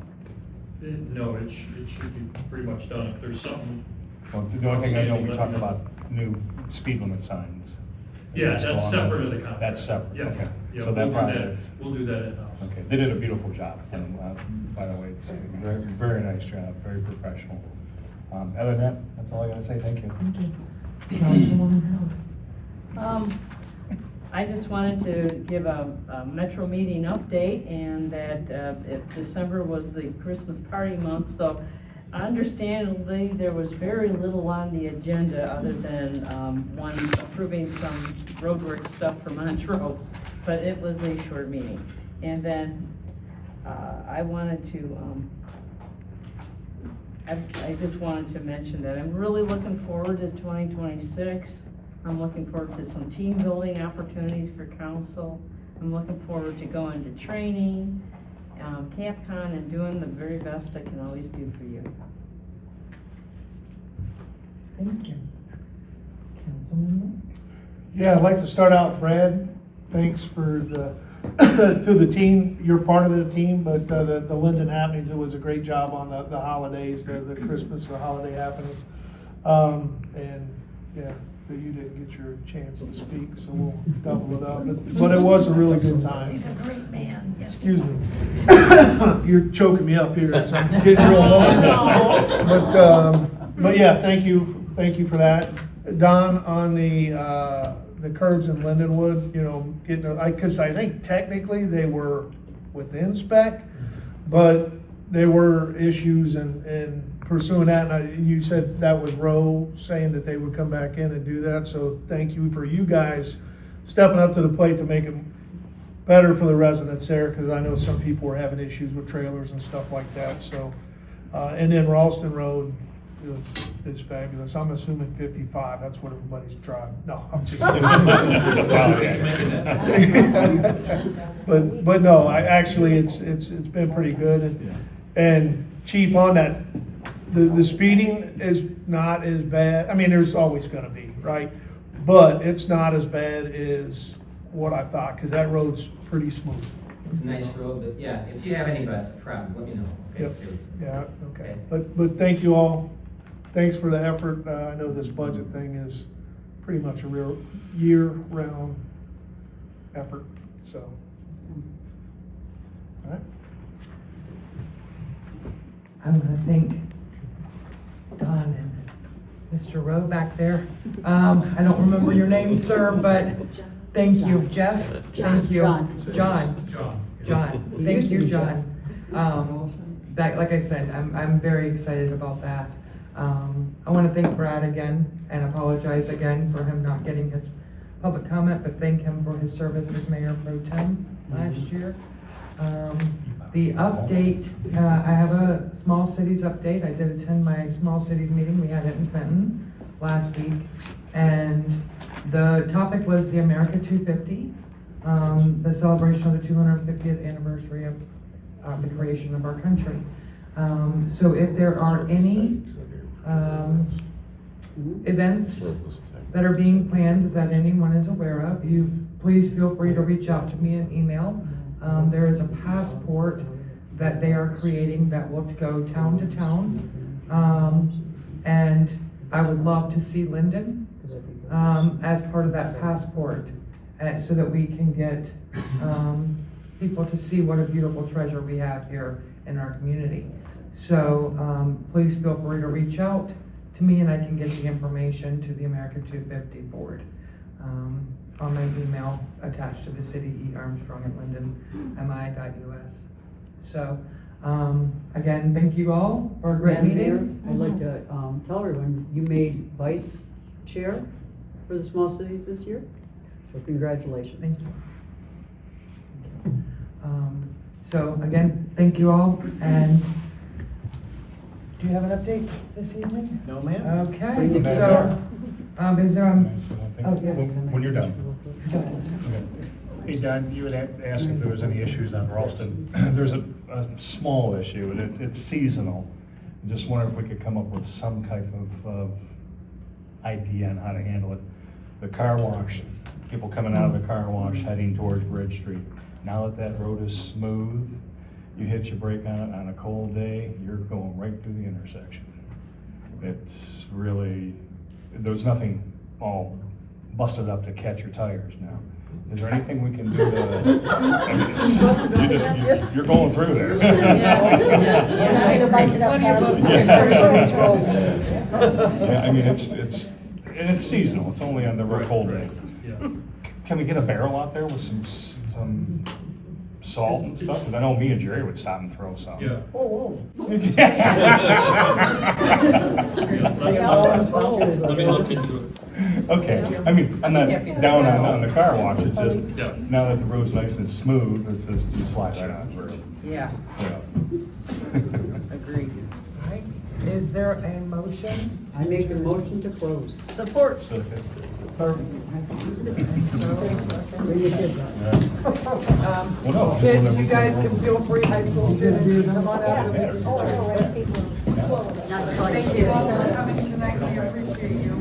No, it should be pretty much done. If there's something. Well, the only thing I know, we talked about new speed limit signs. Yeah, that's separate of the contract. That's separate, Yeah. okay. Yeah, So that we'll do that. project. We'll do that in-house. Okay, they did a beautiful job, and by the way, it's a very nice job, very professional. Other than that, that's all I gotta say, thank you. Thank you. Councilwoman Howard. I just wanted to give a Metro meeting update, and that December was the Christmas party month, so understandably, there was very little on the agenda other than one approving some roadwork stuff for Montrose, but it was a short meeting. And then I wanted to, I just wanted to mention that I'm really looking forward to 2026. I'm looking forward to some team building opportunities for council. I'm looking forward to going to training, CapCon, and doing the very best I can always do for you. Thank you. Councilman. Yeah, I'd like to start out, Brad. Thanks for to the team. You're part of the team, but the Linden happenings, it was a great job on the holidays, the Christmas, the holiday happenings. And yeah, but you didn't get your chance to speak, so we'll double it up. But it was a really good time. He's a great man, yes. Excuse me. You're choking me up here, so I'm getting real emotional. But yeah, thank you for that. Don, on the curbs in Lindenwood, because I think technically they were within spec, but there were issues in pursuing that, and you said that was Roe saying that they would come back in and do that, so thank you for you guys stepping up to the plate to make it better for the residents there, because I know some people were having issues with trailers and stuff like that, so. And then Ralston Road is fabulous. I'm assuming 55, that's what everybody's driving. No, I'm just kidding. But no, actually, it's been pretty good. And Chief, on that, the speeding is not as bad. I mean, there's always gonna be, right? But it's not as bad as what I thought, because that road's pretty smooth. It's a nice road, but yeah, if you have any problems, let me know. Okay? Yep. Yeah, okay. But thank you all. Thanks for the effort. I know this budget thing is pretty much a real year-round effort, so. All right. I want to thank Don and Mr. Rowe back there. I don't remember your name, sir, but thank you, Jeff. Thank you. John. Thank you, John. Like I said, I'm very excited about that. I want to thank Brad again and apologize again for him not getting his public comment, but thank him for his service as Mayor Pro Tem last year. The update, I have a small cities update. I did attend my small cities meeting we had it in Benton last week. And the topic was the America 250, the celebration of the 250th anniversary of the creation of our country. So if there are any events that are being planned that anyone is aware of, you please feel free to reach out to me in email. There is a passport that they are creating that will go town to town. And I would love to see Linden as part of that passport so that we can get people to see what a beautiful treasure we have here in our community. So please feel free to reach out to me and I can get the information to the America 250 board on my email attached to the city earmstrong@lindenmi.us. So again, thank you all for a great meeting. I'd like to tell everyone, you made vice chair for the small cities this year, so congratulations. Thank you. So again, thank you all, and do you have an update this evening? No, ma'am. Okay, so, is there, oh, yes. When you're done. Okay. Hey, Don, you had asked if there was any issues on Ralston. There's a small issue, and it's seasonal. I just wonder if we could come up with some type of idea on how to handle it. The car wash, people coming out of the car wash heading towards Bridge Street. Now that that road is smooth, you hit your brake on it on a cold day, you're going right through the intersection. It's really, there's nothing all busted up to catch your tires now. Is there anything we can do to, you're going through there. Yeah, I mean, it's seasonal, it's only on the real cold days. Can we get a barrel out there with some salt and stuff? Because I know me and Jerry would stop and throw some. Yeah. Oh, Let me look into it. Okay, I mean, I'm not down on the car wash, it's just, now that the road's nice and smooth, it's just, you slide right on through. yeah, agreed. All right. Is there a motion? I make a motion to close. Support. So, Bring the kids up. well, no. Kids, you guys can feel free, high school students, come on out. Not to call you Thank you all for coming tonight, we appreciate you.